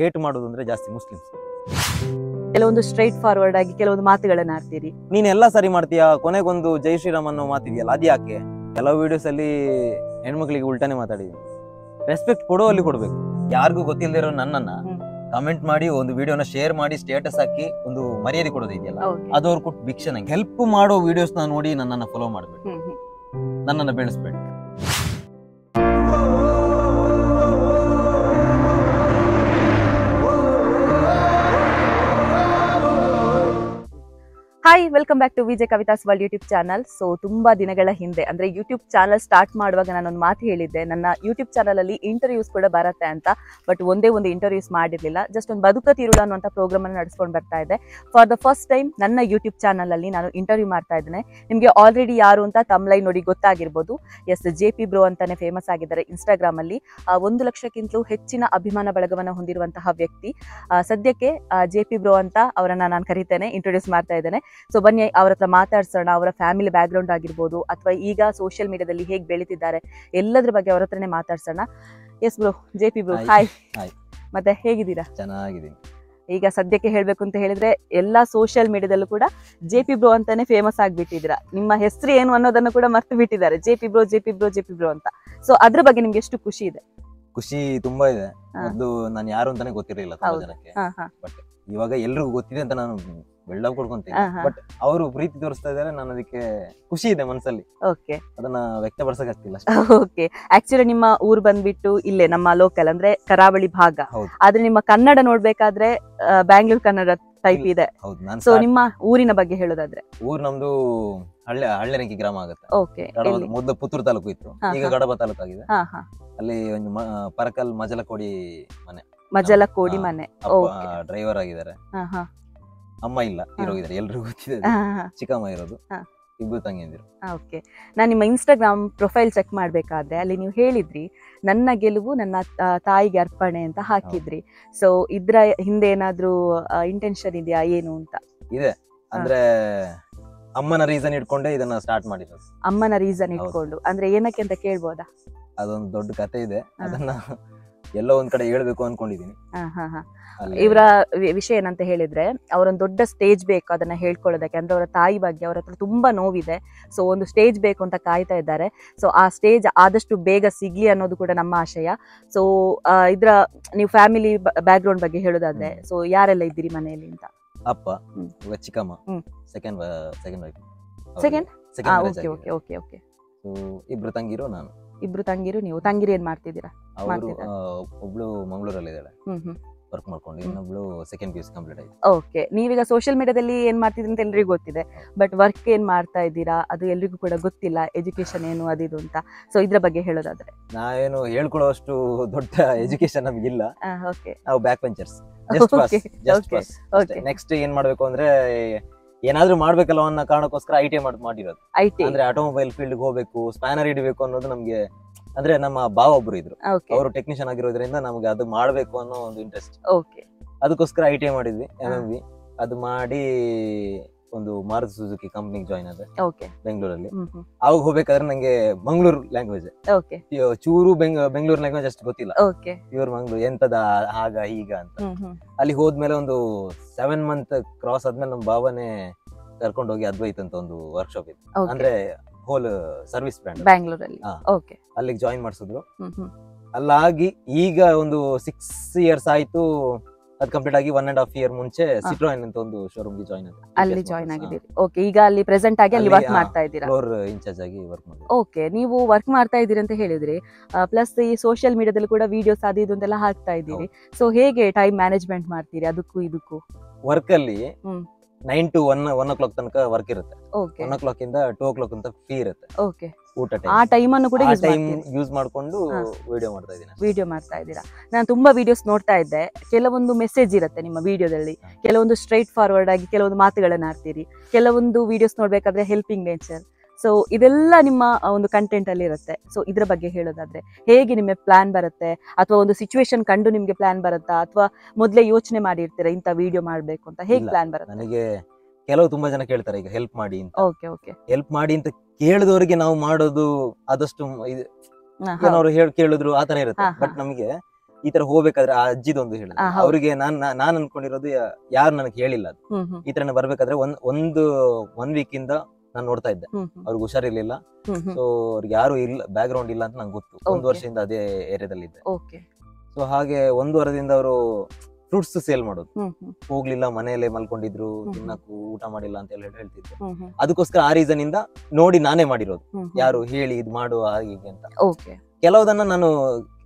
Hate ಮಾಡೋದು ಅಂದ್ರೆ ಜಾಸ್ತಿ ಮುಸ್ಲಿಮ್ಸ್. ಕೆಲವೊಂದು ಸ್ಟ್ರೈಟ್ ಫಾರ್ವರ್ಡ್ ಆಗಿ ಕೆಲವೊಂದು ಮಾತುಗಳನ್ನ ಆಡ್ತೀರಿ. ನೀನ್ ಎಲ್ಲ ಸರಿ ಮಾಡ್ತೀಯಾ, ಕೊನೆಗೊಂದು ಜೈ ಶ್ರೀರಾಮ್ ಅನ್ನೋ ಮಾತಿದೆಯಲ್ಲ ಅದ್ ಯಾಕೆ? ಕೆಲವು ವಿಡಿಯೋಸ್ ಅಲ್ಲಿ ಹೆಣ್ಮಕ್ಳಿಗೆ ಉಲ್ಟಾನೆ ಮಾತಾಡಿದೀನಿ. ರೆಸ್ಪೆಕ್ಟ್ ಕೊಡುವಲ್ಲಿ ಕೊಡ್ಬೇಕು. ಯಾರಿಗೂ ಗೊತ್ತಿಲ್ಲದಿರೋ ನನ್ನನ್ನ ಕಮೆಂಟ್ ಮಾಡಿ ಒಂದು ವಿಡಿಯೋನ ಶೇರ್ ಮಾಡಿ ಸ್ಟೇಟಸ್ ಹಾಕಿ ಒಂದು ಮರ್ಯಾದೆ ಕೊಡೋದು ಇದೆಯಲ್ಲ, ಅದು ಅವ್ರು ಕೊಟ್ಟು ಭಿಕ್ಷೆ. ನಂಗೆ ಹೆಲ್ಪ್ ಮಾಡೋ ವಿಡಿಯೋಸ್ ನ ನೋಡಿ ನನ್ನನ್ನ ಫಾಲೋ ಮಾಡ್ಬೇಕು, ನನ್ನನ್ನ ಬೆಳೆಸ್ಬೇಡಿ. Hi, welcome back to Vijay Kavita's world YouTube channel. So ತುಂಬಾ ದಿನಗಳ ಹಿಂದೆ ಅಂದ್ರೆ ಯೂಟ್ಯೂಬ್ ಚಾನಲ್ ಸ್ಟಾರ್ಟ್ ಮಾಡುವಾಗ ನಾನೊಂದು ಮಾತು ಹೇಳಿದ್ದೆ, ನನ್ನ ಯೂಟ್ಯೂಬ್ ಚಾನಲ್ ಅಲ್ಲಿ ಇಂಟರ್ವ್ಯೂಸ್ ಕೂಡ ಬರುತ್ತೆ ಅಂತ. ಬಟ್ ಒಂದೇ ಒಂದು ಇಂಟರ್ವ್ಯೂಸ್ ಮಾಡಿರ್ಲಿಲ್ಲ, ಜಸ್ಟ್ ಒಂದು ಬದುಕ ತೀರುಳ ಅನ್ನುವಂಥ ಪ್ರೋಗ್ರಾಮ್ ಅನ್ನು ನಡೆಸ್ಕೊಂಡು ಬರ್ತಾ ಇದ್ದೆ. ಫಾರ್ ದ ಫಸ್ಟ್ ಟೈಮ್ ನನ್ನ ಯೂಟ್ಯೂಬ್ ಚಾನಲ್ ಅಲ್ಲಿ ನಾನು ಇಂಟರ್ವ್ಯೂ ಮಾಡ್ತಾ ಇದ್ದೇನೆ. ನಿಮಗೆ ಆಲ್ರೆಡಿ ಯಾರು ಅಂತ ತಮ್ಲೈನ್ ನೋಡಿ ಗೊತ್ತಾಗಿರ್ಬೋದು. ಎಸ್, JP ಬ್ರೋ ಅಂತಾನೆ ಫೇಮಸ್ ಆಗಿದ್ದಾರೆ ಇನ್ಸ್ಟಾಗ್ರಾಮ್ ಅಲ್ಲಿ. 1 ಲಕ್ಷಕ್ಕಿಂತಲೂ ಹೆಚ್ಚಿನ ಅಭಿಮಾನ ಬಳಗವನ್ನು ಹೊಂದಿರುವಂತಹ ವ್ಯಕ್ತಿ. ಸದ್ಯಕ್ಕೆ JP ಬ್ರೋ ಅಂತ ಅವರನ್ನ ನಾನು ಕರಿತೇನೆ, ಇಂಟ್ರೊಡ್ಯೂಸ್ ಮಾಡ್ತಾ ಇದ್ದೇನೆ. ಸೊ ಬನ್ನಿ ಅವ್ರ ಹತ್ರ ಮಾತಾಡ್ಸೋಣ. ಅವರ ಫ್ಯಾಮಿಲಿ ಬ್ಯಾಕ್ ಗ್ರೌಂಡ್ ಆಗಿರ್ಬೋದು ಅಥವಾ ಈಗ ಸೋಷಿಯಲ್ ಮೀಡಿಯಾದಲ್ಲಿ ಹೇಗೆ ಬೆಳೀತಿದ್ದಾರೆ ಎಲ್ಲದ್ರ ಬಗ್ಗೆ ಅವ್ರ ಹತ್ರನೇ ಮಾತಾಡ್ಸೋಣ. S bro, JP bro, hi. ಮತ್ತೆ ಹೇಗಿದ್ದೀರಾ? ಚೆನ್ನಾಗಿದ್ದೀನಿ. ಈಗ ಸದ್ಯಕ್ಕೆ ಹೇಳ್ಬೇಕು ಅಂತ ಹೇಳಿದ್ರೆ ಎಲ್ಲಾ ಸೋಷಿಯಲ್ ಮೀಡಿಯಾದಲ್ಲೂ ಕೂಡ JP ಬ್ರೋ ಅಂತಾನೆ ಫೇಮಸ್ ಆಗ್ಬಿಟ್ಟಿದ್ದೀರಾ. ನಿಮ್ಮ ಹೆಸರು ಏನು ಅನ್ನೋದನ್ನು ಕೂಡ ಮರ್ತು ಬಿಟ್ಟಿದ್ದಾರೆ, JP ಬ್ರೋ ಅಂತ. ಸೊ ಅದ್ರ ಬಗ್ಗೆ ನಿಮ್ಗೆ ಎಷ್ಟು ಖುಷಿ ಇದೆ? ಖುಷಿ ತುಂಬಾ ಇದೆ. ಮೊದಲು ನಾನು ಯಾರು ಅಂತಾನೆ ಗೊತ್ತಿರಲಿಲ್ಲ ತುಂಬಾ ಜನಕ್ಕೆ. ಬಟ್ ಇವಾಗ ಎಲ್ರಿಗೂ ಗೊತ್ತಿದೆ ಅಂತ ನಾನು ಬೆಳ್ಳವ್ ಕೊಡ್ಕೊಂತೀನಿ. ಬಟ್ ಅವರು ಪ್ರೀತಿ ತೋರಿಸ್ತಾ ಇದಾರೆ, ನಾನು ಅದಕ್ಕೆ ಖುಷಿ ಇದೆ ಮನಸ್ಸಲ್ಲಿ. ಓಕೆ, ಅದನ್ನ ವ್ಯಕ್ತಪಡಿಸಕ್ ಆಗ್ತಿಲ್ಲ. ಓಕೆ, ಆಕ್ಚುಲಿ ನಿಮ್ಮ ಊರ್ ಬಂದ್ಬಿಟ್ಟು ಇಲ್ಲೇ ನಮ್ಮ ಲೋಕಲ್ ಅಂದ್ರೆ ಕರಾವಳಿ ಭಾಗ. ಆದ್ರೆ ನಿಮ್ಮ ಕನ್ನಡ ನೋಡ್ಬೇಕಾದ್ರೆ ಬ್ಯಾಂಗ್ಳೂರ್ ಕನ್ನಡ ಟೈಪ್ ಇದೆ. ಸೊ ನಿಮ್ಮ ಊರಿನ ಬಗ್ಗೆ ಹೇಳೋದಾದ್ರೆ? ಊರ್ ನಮ್ದು ಹಳ್ಳೆರಂಕಿ ಗ್ರಾಮ ಆಗುತ್ತೆ. ಓಕೆ, ಮೊದಲು ಪುತ್ತೂರು ತಾಲೂಕು ಇತ್ತು, ಈಗ ಗಡಬ ತಾಲೂಕು ಆಗಿದೆ. ಅಲ್ಲಿ ಒಂದು ಪರಕಲ್ ಮಜಲಕೋಡಿ ಮನೆ. ಡ್ರೈವರ್ ಆಗಿದ್ದಾರೆ. ಅಮ್ಮ ಇಲ್ಲ, ತೀರೋಗಿದ್ದಾರೆ. ಎಲ್ರಿಗೂ ಗೊತ್ತಿದೆ. ಚಿಕ್ಕಮ್ಮ ಇರೋದು, ಇಬ್ರು ತಂಗಿಯಂದಿರು. ಓಕೆ, ನಾನು ನಿಮ್ಮ ಇನ್ಸ್ಟಾಗ್ರಾಮ್ ಪ್ರೊಫೈಲ್ ಚೆಕ್ ಮಾಡ್ಬೇಕಾದ್ರೆ ಅಲ್ಲಿ ನೀವು ಹೇಳಿದ್ರಿ ನನ್ನ ಗೆಲುವು ನನ್ನ ತಾಯಿಗೆ ಅರ್ಪಣೆ ಅಂತ ಹಾಕಿದ್ರಿ. ಸೊ ಇದ್ರ ಹಿಂದೆ ಏನಾದ್ರೂ ಇಂಟೆನ್ಷನ್ ಇದೆಯಾ ಏನು ಅಂತ? ಇದೆ, ಅಂದ್ರೆ ಅಮ್ಮನ ರೀಸನ್ ಇಟ್ಕೊಂಡೆ ಇದನ್ನ ಸ್ಟಾರ್ಟ್ ಮಾಡಿರೋದು. ಅಮ್ಮನ ರೀಸನ್ ಇಟ್ಕೊಂಡು ಅಂದ್ರೆ ಏನಕ್ಕೆ ಅಂತ ಕೇಳ್ಬೋದಾ? ಅದೊಂದು ದೊಡ್ಡ ಕತೆ ಇದೆ, ಅದನ್ನ ಎಲ್ಲೋ ಒಂದ್ ಕಡೆ ಹೇಳ್ಬೇಕು ಅನ್ಕೊಂಡಿದೀನಿ. ಇವರ ವಿಷಯ ಏನಂತ ಹೇಳಿದ್ರೆ, ಅವರೊಂದು ದೊಡ್ಡ ಸ್ಟೇಜ್ ಬೇಕು ಅದನ್ನ ಹೇಳ್ಕೊಳ್ಳೋದಕ್ಕೆ. ಅಂದ್ರೆ ಅವರ ತಾಯಿ ಬಗ್ಗೆ ಅವ್ರ ಹತ್ರ ತುಂಬಾ ನೋವಿದೆ. ಸೊ ಒಂದು ಸ್ಟೇಜ್ ಬೇಕು ಅಂತ ಕಾಯ್ತಾ ಇದ್ದಾರೆ. ಸೊ ಆ ಸ್ಟೇಜ್ ಆದಷ್ಟು ಬೇಗ ಸಿಗ್ಲಿ ಅನ್ನೋದು ಕೂಡ ನಮ್ಮ ಆಶಯ. ಸೊ ಇದ್ರ ನೀವು ಫ್ಯಾಮಿಲಿ ಬ್ಯಾಕ್ ಗ್ರೌಂಡ್ ಬಗ್ಗೆ ಹೇಳೋದಾದ್ರೆ, ಸೊ ಯಾರೆಲ್ಲ ಇದ್ದೀರಿ ಮನೆಯಲ್ಲಿ ಅಂತ? ಅಪ್ಪ, ಚಿಕ್ಕಮ್ಮ, ಸೆಕೆಂಡ್ ಇಬ್ರು ತಂಗಿರು, ನಾನು. ಇಬ್ರು ತಂಗಿರು, ನೀವು ತಂಗಿರು ಏನ್ ಮಾಡ್ತಿದ್ದೀರಾ? ಒಬ್ಳು ಮಂಗಳೂರಲ್ಲಿ ಇದ್ದಾಳೆ, ವರ್ಕ್ ಮಾಡ್ಕೊಂಡು. ಇನ್ನೊಬ್ಳು ಸೆಕೆಂಡ್ PUC ಕಂಪ್ಲೀಟ್ ಆಯ್ತು. ಓಕೆ, ನೀವೀಗ ಸೋಷಿಯಲ್ ಮೀಡಿಯಾದಲ್ಲಿ ಏನ್ ಮಾಡ್ತಿದ್ರಿ ಅಂತ ಎಲ್ರಿಗೂ ಗೊತ್ತಿದೆ. ಬಟ್ ವರ್ಕ್ ಏನ್ ಮಾಡ್ತಾ ಇದ್ದೀರಾ ಅದು ಎಲ್ರಿಗೂ ಕೂಡ ಗೊತ್ತಿಲ್ಲ. ಎಜುಕೇಶನ್ ಏನು ಅದಿದು ಅಂತ. ಸೊ ಇದ್ರ ಬಗ್ಗೆ ಹೇಳೋದಾದ್ರೆ? ನಾವೇನು ಹೇಳ್ಕೊಳ್ಳೋಷ್ಟು ದೊಡ್ಡ ಎಜುಕೇಶನ್ ನಮ್ಗಿಲ್ಲ. ನಾವು ಬ್ಯಾಕ್ ಬೆಂಚರ್ಸ್. ನೆಕ್ಸ್ಟ್ ಏನ್ ಮಾಡ್ಬೇಕು ಅಂದ್ರೆ, ಏನಾದ್ರೂ ಮಾಡ್ಬೇಕಲ್ಲ ಅನ್ನೋ ಕಾರಣಕ್ಕೋಸ್ಕರ ITI ಮಾಡಿರೋದು. ಅಂದ್ರೆ ಆಟೋಮೊಬೈಲ್ ಫೀಲ್ಡ್ ಹೋಗ್ಬೇಕು, ಸ್ಪ್ಯಾನರ್ ಹಿಡಿಬೇಕು ಅನ್ನೋದು ನಮ್ಗೆ. ಅಂದ್ರೆ ನಮ್ಮ ಭಾವ ಒಬ್ರು ಇದ್ರು, ಅವರು ಟೆಕ್ನಿಷಿಯನ್ ಆಗಿರೋದ್ರಿಂದ ನಮ್ಗೆ ಅದು ಮಾಡ್ಬೇಕು ಅನ್ನೋ ಒಂದು ಇಂಟ್ರೆಸ್ಟ್. ಅದಕ್ಕೋಸ್ಕರ ITI ಮಾಡಿದ್ವಿ, MMB. ಅದು ಮಾಡಿ ಒಂದು ಮಾರುತಿ ಸುಜುಕಿ ಕಂಪ್ನಿಗೆ ಜಾಯ್ನ್ ಆದೆ ಬೆಂಗಳೂರಲ್ಲಿ. ಅವಾಗ ಹೋಗ್ಬೇಕಾದ್ರೆ ನಂಗೆ ಮಂಗಳೂರು ಲ್ಯಾಂಗ್ವೇಜ್ ಚೂರು ಬೆಂಗಳೂರು ಲ್ಯಾಂಗ್ವೇಜ್ ಅಷ್ಟು ಗೊತ್ತಿಲ್ಲ. ಇವ್ರು ಮಂಗಳೂರು ಎಂತದ ಆಗ ಈಗ ಅಂತ. ಅಲ್ಲಿ ಹೋದ್ಮೇಲೆ ಒಂದು 7 ಮಂತ್ ಕ್ರಾಸ್ ಆದ್ಮೇಲೆ ನಮ್ಮ ಭಾವನೆ ಕರ್ಕೊಂಡು ಹೋಗಿ ಅದ್ವೈತ್ ಅಂತ ಒಂದು ವರ್ಕ್ಶಾಪ್ ಇತ್ತು, ಅಂದ್ರೆ ಹೋಲ್ ಸರ್ವಿಸ್ ಬ್ರ್ಯಾಂಡ್ ಬ್ಯಾಂಗ್ಳೂರಲ್ಲಿ. ಅಲ್ಲಿಗೆ ಜಾಯಿನ್ ಮಾಡಿಸಿದ್ರು. ಅಲ್ಲಾಗಿ ಈಗ ಒಂದು 6 years ಆಯ್ತು. ಅದು ಕಂಪ್ಲೀಟ್ ಆಗಿ 1.5 year ಮುಂಚೆ ಸಿಟ್ರೋಯನ್ ಅಂತ ಒಂದು ಶೋರೂಮ್ ಗೆ ಜಾಯಿನ್ ಆಗಿದೆ. ಅಲ್ಲಿ ಜಾಯಿನ್ ಆಗಿದ್ದೀರಿ. ಓಕೆ, ಈಗ ಅಲ್ಲಿ ಪ್ರೆಸೆಂಟ್ ಆಗಿ ಅಲ್ಲಿ ವರ್ಕ್ ಮಾಡ್ತಾ ಇದ್ದೀರಾ? ಫ್ಲೋರ್ ಇನ್ಚಾರ್ಜ್ ಆಗಿ ವರ್ಕ್ ಮಾಡ್ತೀನಿ. ಓಕೆ, ನೀವು ವರ್ಕ್ ಮಾಡ್ತಾ ಇದ್ದೀರಿ ಅಂತ ಹೇಳಿದ್ರಿ. ಪ್ಲಸ್ ಈ ಸೋಷಿಯಲ್ ಮೀಡಿಯಾದಲ್ಲಿ ಕೂಡ ವಿಡಿಯೋಸ್ ಅದು ಇದು ಅಂತೆಲ್ಲ ಹಾಕ್ತಾ ಇದ್ದೀರಿ. ಸೊ ಹೇಗೆ ಟೈಮ್ ಮ್ಯಾನೇಜ್ಮೆಂಟ್ ಮಾಡ್ತೀರಿ ಅದಕ್ಕೂ ಇದಕ್ಕೂ? ವರ್ಕ್ ಅಲ್ಲಿ 9 to 1 o'clock ತನಕ ವರ್ಕ್ ಇರುತ್ತೆ. 1 o'clock ಇಂದ 2 o'clock ಅಂತ ಫ್ರೀ ಇರುತ್ತೆ. ಊಟ ಟೈಮ್. ಆ ಟೈಮ್ ಅನ್ನು ಕೂಡ ಯೂಸ್ ಮಾಡ್ಕೊಂಡು ವಿಡಿಯೋ ಮಾಡ್ತಾ ಇದ್ದೀನಿ. ವಿಡಿಯೋ ಮಾಡ್ತಾ ಇದ್ದೀರಾ? ನಾನು ತುಂಬಾ ವಿಡಿಯೋಸ್ ನೋಡ್ತಾ ಇದ್ದೆ. ಕೆಲವೊಂದು ಮೆಸೇಜ್ ಇರುತ್ತೆ ನಿಮ್ಮ ವಿಡಿಯೋದಲ್ಲಿ, ಕೆಲವೊಂದು ಸ್ಟ್ರೈಟ್ ಫಾರ್ವರ್ಡ್ ಆಗಿ ಕೆಲವೊಂದು ಮಾತುಗಳನ್ನ ಆಡ್ತೀರಿ. ಕೆಲವೊಂದು ವಿಡಿಯೋಸ್ ನೋಡ್ಬೇಕಾದ್ರೆ ಹೆಲ್ಪಿಂಗ್ ನೇಚರ್. ಸೊ ಇದೆಲ್ಲ ನಿಮ್ಮ ಒಂದು ಕಂಟೆಂಟ್ ಅಲ್ಲಿ ಇರುತ್ತೆ. ಸೊ ಇದ್ರ ಬಗ್ಗೆ ಹೇಳೋದಾದ್ರೆ ಹೇಗೆ ನಿಮಗೆ ಪ್ಲಾನ್ ಬರುತ್ತೆ? ಅಥವಾ ಒಂದು ಸಿಚುವೇಶನ್ ಕಂಡು ನಿಮ್ಗೆ ಪ್ಲಾನ್ ಬರುತ್ತಾ, ಅಥವಾ ಮೊದಲೇ ಯೋಚನೆ ಮಾಡಿರ್ತೀರಾ ಇಂತ ವಿಡಿಯೋ ಮಾಡ್ಬೇಕು ಅಂತ? ಹೇಗೆ ಪ್ಲಾನ್ ಬರುತ್ತೆ? ನನಗೆ ಕೆಲವು ತುಂಬಾ ಜನ ಕೇಳ್ತಾರೆ ಈಗ ಹೆಲ್ಪ್ ಮಾಡಿ ಅಂತ. ಹೆಲ್ಪ್ ಮಾಡಿ ಅಂತ ಕೇಳಿದವರಿಗೆ ನಾವು ಮಾಡೋದು ಆದಷ್ಟು ಏನೋ ಕೇಳಿದ್ರು ಆತರ ಇರುತ್ತೆ. ಬಟ್ ನಮಗೆ ಈ ತರ ಹೋಗ್ಬೇಕಾದ್ರೆ ಆ ಅಜ್ಜಿದೊಂದು ಹೇಳಿದ್ರು. ಅವ್ರಿಗೆ ನಾನ್ ಅನ್ಕೊಂಡಿರೋದು ಯಾರು ನನಗೆ ಹೇಳಿಲ್ಲ ಅದು. ಈ ತರ ಬರ್ಬೇಕಾದ್ರೆ ಒನ್ ವೀಕ್ ಇಂದ ನಾನ್ ನೋಡ್ತಾ ಇದ್ದೆ. ಅವ್ರಿಗೆ ಹುಷಾರಿರ್ಲಿಲ್ಲ, ಸೊ ಅವ್ರಿಗೆ ಯಾರು ಇಲ್ಲ, ಬ್ಯಾಕ್ ಗ್ರೌಂಡ್ ಇಲ್ಲ ಅಂತ ನಂಗೆ ಗೊತ್ತು. 1 ವರ್ಷದಿಂದ ಅದೇ ಏರಿಯಾದಲ್ಲಿ ಇದ್ದೆ. ಸೊ ಹಾಗೆ 1 ವಾರದಿಂದ ಅವರು ಫ್ರೂಟ್ಸ್ ಸೇಲ್ ಮಾಡೋದು. ಹೋಗ್ಲಿಲ್ಲ, ಮನೆಯಲ್ಲೇ ಮಲ್ಕೊಂಡಿದ್ರು, ತಿನ್ನಕ್ಕೂ ಊಟ ಮಾಡಿಲ್ಲ ಅಂತ ಹೇಳ್ತಿದ್ರು. ಅದಕ್ಕೋಸ್ಕರ ಆ ರೀಸನ್ ಇಂದ ನೋಡಿ ನಾನೇ ಮಾಡಿರೋದು. ಯಾರು ಹೇಳಿ ಇದ್ ಮಾಡು ಹಾಗೆ ಅಂತ. ಕೆಲವುದನ್ನ ನಾನು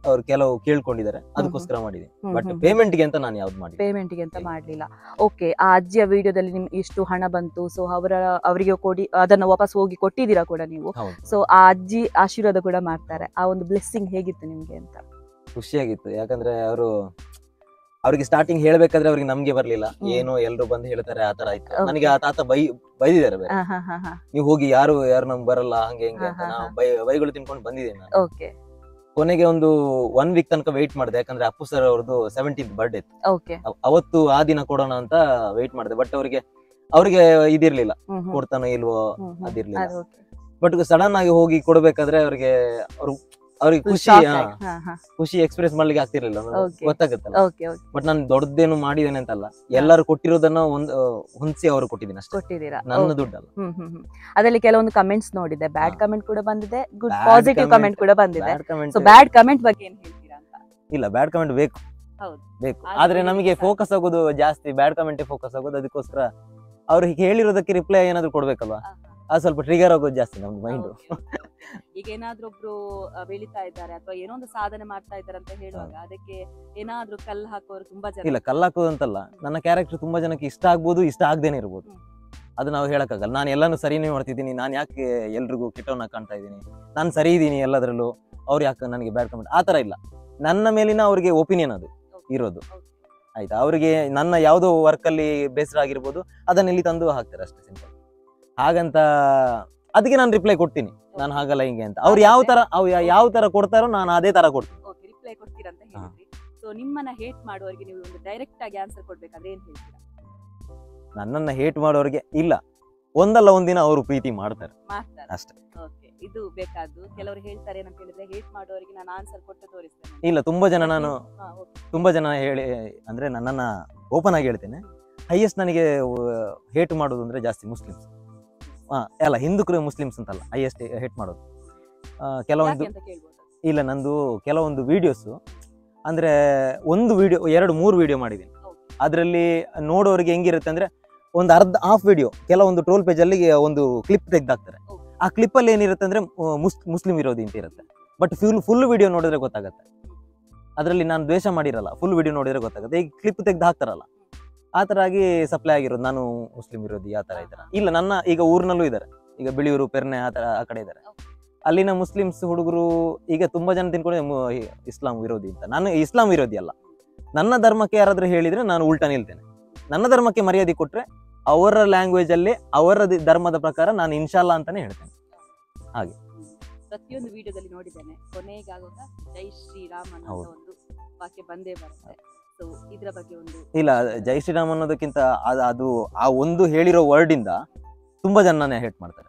ಅವ್ರು ಕೆಲವು ಕೇಳ್ಕೊಂಡಿದ್ದಾರೆ, ಅದಕ್ಕೋಸ್ಕರ ಮಾಡಿದೆ. ಬಟ್ ಪೇಮೆಂಟ್ ಗೆ ಅಂತ ನಾನು ಯಾವ್ದು ಮಾಡಿ ಪೇಮೆಂಟ್ ಗೆ ಅಂತ ಮಾಡ್ಲಿಲ್ಲ. ಓಕೆ, ಆ ಅಜ್ಜಿಯ ವಿಡಿಯೋದಲ್ಲಿ ನಿಮ್ಗೆ ಇಷ್ಟು ಹಣ ಬಂತು, ಸೊ ಅವರಿಗೆ ಕೊಡಿ, ಅದನ್ನ ವಾಪಸ್ ಹೋಗಿ ಕೊಟ್ಟಿದ್ದೀರಾ ಕೂಡ ನೀವು. ಸೊ ಆ ಅಜ್ಜಿ ಆಶೀರ್ವಾದ ಕೂಡ ಮಾಡ್ತಾರೆ. ಆ ಒಂದು ಬ್ಲೆಸ್ಸಿಂಗ್ ಹೇಗಿತ್ತು ನಿಮ್ಗೆ ಅಂತ? ಖುಷಿಯಾಗಿತ್ತು. ಯಾಕಂದ್ರೆ ಅವ್ರಿಗೆ ಸ್ಟಾರ್ಟಿಂಗ್ ಹೇಳ್ಬೇಕಾದ್ರೆ ಅವ್ರಿಗೆ ನಮ್ಗೆ ಬರ್ಲಿಲ್ಲ, ಏನೋ ಎಲ್ರು ಬಂದು ಹೇಳ್ತಾರೆ ಆ ತರ ಆಯ್ತು. ನನಗೆ ಆ ತಾತ ಬೈದಿದ್ದಾರೆ, ನೀವು ಹೋಗಿ ಯಾರು ನಮ್ಗೆ ಬರಲ್ಲ ಹಂಗೆ ಹಿಂಗೆ ಅಂತ. ನಾವು ಬೈಗಳು ತಿನ್ಕೊಂಡು ಬಂದಿದ್ದೇನೆ ನಾನು. ಕೊನೆಗೆ ಒಂದು 1 ವೀಕ್ ತನಕ ವೆಯ್ಟ್ ಮಾಡಿದೆ. ಯಾಕಂದ್ರೆ ಅಪ್ಪು ಸರ್ ಅವ್ರದ್ದು 17th ಬರ್ಡೇ ಇತ್ತು. ಅವತ್ತು ಆ ದಿನ ಕೊಡೋಣ ಅಂತ ವೆಯ್ಟ್ ಮಾಡಿದೆ. ಬಟ್ ಅವ್ರಿಗೆ ಇದಿರ್ಲಿಲ್ಲ, ಕೊಡ್ತಾನೋ ಇಲ್ವೋ ಅದಿರ್ಲಿಲ್ಲ. ಬಟ್ ಸಡನ್ ಆಗಿ ಹೋಗಿ ಕೊಡ್ಬೇಕಾದ್ರೆ ಅವ್ರಿಗೆ ಖುಷಿ ಎಕ್ಸ್ಪ್ರೆಸ್ ಮಾಡ್ಲಿಕ್ಕೆ ಆಗ್ತಿರ್ಲಿಲ್ಲ, ಗೊತ್ತಾಗತ್ತಲ್ಲ. ಬಟ್ ನಾನು ದೊಡ್ಡದೇನು ಮಾಡಿದ್ದೇನೆ ಅಂತಲ್ಲ, ಎಲ್ಲರೂ ಕೊಟ್ಟಿರೋದನ್ನ ಹೊಂದಿಸಿ ಅವರು ಕೊಟ್ಟಿದ್ದೀನಿ ಅಷ್ಟೇ, ನನ್ನ ದುಡ್ಡಲ್ಲ. ಅದರಲ್ಲಿ ಕೆಲವೊಂದು ಕಮೆಂಟ್ಸ್ ನೋಡಿದೆ, ಬ್ಯಾಡ್ ಕಮೆಂಟ್ ಕೂಡ ಬಂದಿದೆ, ಗುಡ್ ಪಾಸಿಟಿವ್ ಕಮೆಂಟ್ ಕೂಡ ಬಂದಿದೆ. ಸೊ ಬ್ಯಾಡ್ ಕಮೆಂಟ್ ಬಗ್ಗೆ ಏನ್ ಹೇಳ್ತೀರಾ ಅಂತ? ಇಲ್ಲ, ಬ್ಯಾಡ್ ಕಮೆಂಟ್ ಬೇಕು, ಆದ್ರೆ ನಮಗೆ ಫೋಕಸ್ ಆಗೋದು ಜಾಸ್ತಿ ಬ್ಯಾಡ್ ಕಮೆಂಟ್ ಫೋಕಸ್ ಆಗೋದು. ಅದಕ್ಕೋಸ್ಕರ ಅವ್ರಿಗೆ ಹೇಳಿರೋದಕ್ಕೆ ರಿಪ್ಲೈ ಏನಾದ್ರು ಕೊಡ್ಬೇಕಲ್ವಾ, ಅದು ಸ್ವಲ್ಪ ಟ್ರಿಗರ್ ಆಗೋದು ಜಾಸ್ತಿ ನಮ್ದು ಮೈಂಡ್. ಈಗ ಏನಾದ್ರೂ ಒಬ್ರು ಬೆಳಿತಾ ಇದ್ದಾರೆ ಅಥವಾ ಏನೋ ಒಂದು ಸಾಧನೆ ಮಾಡ್ತಾ ಇದ್ದಾರೆ ಅಂತ ಹೇಳುವಾಗ ಅದಕ್ಕೆ ಏನಾದ್ರೂ ಕಲ್ಲು ಹಾಕೋರು ತುಂಬಾ ಜನ. ಇಲ್ಲ, ಕಲ್ಲು ಹಾಕೋದು ಅಂತಲ್ಲ, ನನ್ನ ಕ್ಯಾರೆಕ್ಟರ್ ತುಂಬಾ ಜನಕ್ಕೆ ಇಷ್ಟ ಆಗ್ಬೋದು, ಇಷ್ಟ ಆಗದೇನೆ ಇರ್ಬೋದು, ಅದು ನಾವು ಹೇಳಕ್ಕಾಗಲ್ಲ. ನಾನು ಎಲ್ಲಾನು ಸರಿನೇ ಮಾಡ್ತಿದ್ದೀನಿ, ನಾನು ಯಾಕೆ ಎಲ್ರಿಗೂ ಕೆಟ್ಟವನ್ನ ಕಾಣ್ತಾ ಇದ್ದೀನಿ, ನಾನು ಸರಿ ಇದ್ದೀನಿ ಎಲ್ಲದರಲ್ಲೂ, ಅವ್ರು ಯಾಕೆ ನನಗೆ ಬ್ಯಾಡ್ ಕಮೆಂಟ್ ಆ ತರ ಇಲ್ಲ. ನನ್ನ ಮೇಲಿನ ಅವ್ರಿಗೆ ಒಪಿನಿಯನ್ ಅದು ಇರೋದು, ಆಯ್ತಾ. ಅವ್ರಿಗೆ ನನ್ನ ಯಾವುದೋ ವರ್ಕ್ ಅಲ್ಲಿ ಬೇಸರ ಆಗಿರ್ಬೋದು, ಅದನ್ನ ಇಲ್ಲಿ ತಂದು ಹಾಕ್ತಾರೆ ಅಷ್ಟೇ, ಸಿಂಪಲ್. ಹಾಗಂತ ಅದಕ್ಕೆ ನಾನು ರಿಪ್ಲೈ ಕೊಡ್ತೀನಿ, ನಾನು ಹಾಗಲ್ಲ ಹಿಂಗೆ ಅಂತ. ಅವ್ರು ಯಾವ ತರ ಕೊಡ್ತಾರೋ ನಾನು ಅದೇ ತರ ಕೊಡ್ತೀನಿ. ರಿಪ್ಲೈ ಕೊಡ್ತೀರಾ ಅಂತ ಹೇಳಿದ್ರಿ. ಸೊ ನಿಮ್ಮನ್ನ ಹೇಟ್ ಮಾಡೋರಿಗೆ ನೀವು ಒಂದು ಡೈರೆಕ್ಟ್ ಆಗಿ ಆನ್ಸರ್ ಕೊಡ್ಬೇಕಾದ್ರೆ ಏನ್ ಹೇಳ್ತೀರಾ? ನನ್ನನ್ನ ಹೇಟ್ ಮಾಡೋರಿಗೆ ಇಲ್ಲ, ಒಂದಲ್ಲ ಒಂದಿನ ಅವರು ಪ್ರೀತಿ ಮಾಡ್ತಾರೆ ಅಷ್ಟೇ. ಓಕೆ, ಇದು ಬೇಕಾದ್ದು. ಕೆಲವರು ಹೇಳ್ತಾರೆ ಏನಂತ ಹೇಳಿದ್ರೆ, ಹೇಟ್ ಮಾಡೋರಿಗೆ ನಾನು ಆನ್ಸರ್ ಕೊಟ್ಟು ತೋರಿಸ್ತೇನೆ. ಇಲ್ಲ, ತುಂಬಾ ಜನ ಹೇಳಿ, ಅಂದ್ರೆ ನನ್ನನ್ನ ಓಪನ್ ಆಗಿ ಹೇಳ್ತೇನೆ, ಹೈಯೆಸ್ಟ್ ನನಗೆ ಹೇಟ್ ಮಾಡೋದು ಅಂದ್ರೆ ಜಾಸ್ತಿ ಮುಸ್ಲಿಮ್ಸ್. ಅಲ್ಲ, ಹಿಂದೂ ಮುಸ್ಲಿಮ್ಸ್ ಅಂತಲ್ಲ, ಹೈಯೆಸ್ಟ್ ಹೇಟ್ ಮಾಡೋದು. ಕೆಲವೊಂದು ಇಲ್ಲ, ನಂದು ಕೆಲವೊಂದು ವಿಡಿಯೋಸ್ ಅಂದ್ರೆ ಒಂದು ವಿಡಿಯೋ 2-3 ವಿಡಿಯೋ ಮಾಡಿದ್ದೀನಿ. ಅದರಲ್ಲಿ ನೋಡೋರಿಗೆ ಹೆಂಗಿರುತ್ತೆ ಅಂದ್ರೆ, ಒಂದು ಹಾಫ್ ವಿಡಿಯೋ ಕೆಲವೊಂದು ಟ್ರೋಲ್ ಪೇಜ್ ಅಲ್ಲಿ ಒಂದು ಕ್ಲಿಪ್ ತೆಗ್ದಾಕ್ತಾರೆ. ಆ ಕ್ಲಿಪ್ ಅಲ್ಲಿ ಏನಿರುತ್ತೆ ಅಂದ್ರೆ ಮುಸ್ಲಿಂ ವಿರೋಧಿ ಅಂತ ಇರುತ್ತೆ. ಬಟ್ ಫುಲ್ ವಿಡಿಯೋ ನೋಡಿದ್ರೆ ಗೊತ್ತಾಗುತ್ತೆ. ಅದರಲ್ಲಿ ನಾನು ದ್ವೇಷ ಮಾಡಿರಲ್ಲ, ಫುಲ್ ವಿಡಿಯೋ ನೋಡಿದ್ರೆ ಗೊತ್ತಾಗುತ್ತೆ. ಈಗ ಕ್ಲಿಪ್ ತೆಗ್ದು ಹಾಕ್ತಾರಲ್ಲ, ಆ ತರ ಆಗಿ ಸಪ್ಲೈ ಆಗಿರೋದು, ನಾನು ಮುಸ್ಲಿಂ ವಿರೋಧಿ ಆ ತರ ಈ ತರ ಇಲ್ಲ. ನನ್ನ ಈಗ ಊರಿನಲ್ಲೂ ಇದ್ದಾರೆ, ಈಗ ಬಿಳಿಯೂರು, ಪೆರ್ನೆ ಆ ತರ ಆ ಕಡೆ ಇದ್ದಾರೆ. ಅಲ್ಲಿನ ಮುಸ್ಲಿಮ್ಸ್ ಹುಡುಗರು ಈಗ ತುಂಬಾ ಜನ ತಿನ್ಕೊಂಡು ಇಸ್ಲಾಂ ವಿರೋಧಿ ಅಂತ. ನಾನು ಇಸ್ಲಾಂ ವಿರೋಧಿ ಅಲ್ಲ, ನನ್ನ ಧರ್ಮಕ್ಕೆ ಯಾರಾದ್ರೂ ಹೇಳಿದ್ರೆ ನಾನು ಉಲ್ಟಾ ನಿಲ್ತೇನೆ. ನನ್ನ ಧರ್ಮಕ್ಕೆ ಮರ್ಯಾದೆ ಕೊಟ್ರೆ ಅವರ ಲ್ಯಾಂಗ್ವೇಜ್ ಅಲ್ಲಿ ಅವರ ಧರ್ಮದ ಪ್ರಕಾರ ನಾನು ಇನ್ಶಾಲ್ಲಾ ಅಂತಾನೆ ಹೇಳ್ತೇನೆ. ಹಾಗೆ ಪ್ರತಿಯೊಂದು ವಿಡಿಯೋದಲ್ಲಿ ನೋಡಿದ್ದೇನೆ, ಕೊನೆಗಾಗುವಾಗ ಜೈ ಶ್ರೀರಾಮ್ ಅನ್ನೋ ಒಂದು ವಾಕ್ಯ ಬಂದೇ ಬರುತ್ತೆ. ಸೊ ಇದರ ಬಗ್ಗೆ ಒಂದು ಇಲ್ಲ, ಜೈ ಶ್ರೀರಾಮ್ ಅನ್ನೋದಕ್ಕಿಂತ ಅದು ಆ ಒಂದು ಹೇಳಿರೋ ವರ್ಡ್ ಇಂದ ತುಂಬಾ ಜನ ಹೇಟ್ ಮಾಡ್ತಾರೆ.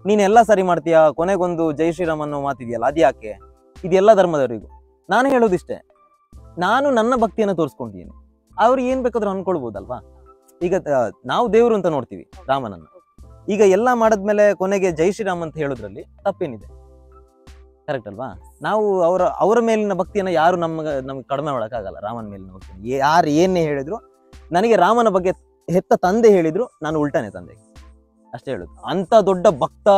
ನೀನೆಲ್ಲ ಸರಿ ಮಾಡ್ತೀಯಾ, ಕೊನೆಗೊಂದು ಜೈ ಶ್ರೀರಾಮ್ ಅನ್ನೋ ಮಾತಿದೆಯಲ್ಲ, ಅದ್ಯಾಕೆ? ಇದೆಲ್ಲ ಧರ್ಮದವರಿಗೂ. ನಾನು ಹೇಳೋದಿಷ್ಟೇ, ನಾನು ನನ್ನ ಭಕ್ತಿಯನ್ನು ತೋರಿಸ್ಕೊಂಡಿದ್ದೀನಿ, ಅವ್ರು ಏನ್ ಬೇಕಾದ್ರೂ ಅನ್ಕೊಳ್ಬಹುದಲ್ವಾ. ಈಗ ನಾವು ದೇವರು ಅಂತ ನೋಡ್ತೀವಿ ರಾಮನನ್ನ, ಈಗ ಎಲ್ಲ ಮಾಡದ್ಮೇಲೆ ಕೊನೆಗೆ ಜೈ ಶ್ರೀರಾಮ್ ಅಂತ ಹೇಳೋದ್ರಲ್ಲಿ ತಪ್ಪೇನಿದೆ? ಕರೆಕ್ಟ್ ಅಲ್ವಾ? ನಾವು ಅವರ ಮೇಲಿನ ಭಕ್ತಿಯನ್ನ ಯಾರು ನಮ್ಗೆ ಕಡಿಮೆ ಮಾಡಕ್ಕಾಗಲ್ಲ. ರಾಮನ ಮೇಲಿನ ಭಕ್ತಿಯನ್ನು ಯಾರು ಏನೇ ಹೇಳಿದ್ರು, ನನಗೆ ರಾಮನ ಬಗ್ಗೆ ಹೆತ್ತ ತಂದೆ ಹೇಳಿದ್ರು, ನಾನು ಉಲ್ಟಾನೆ ತಂದೆ ಅಷ್ಟೇ ಹೇಳುದು. ಅಂತ ದೊಡ್ಡ ಭಕ್ತ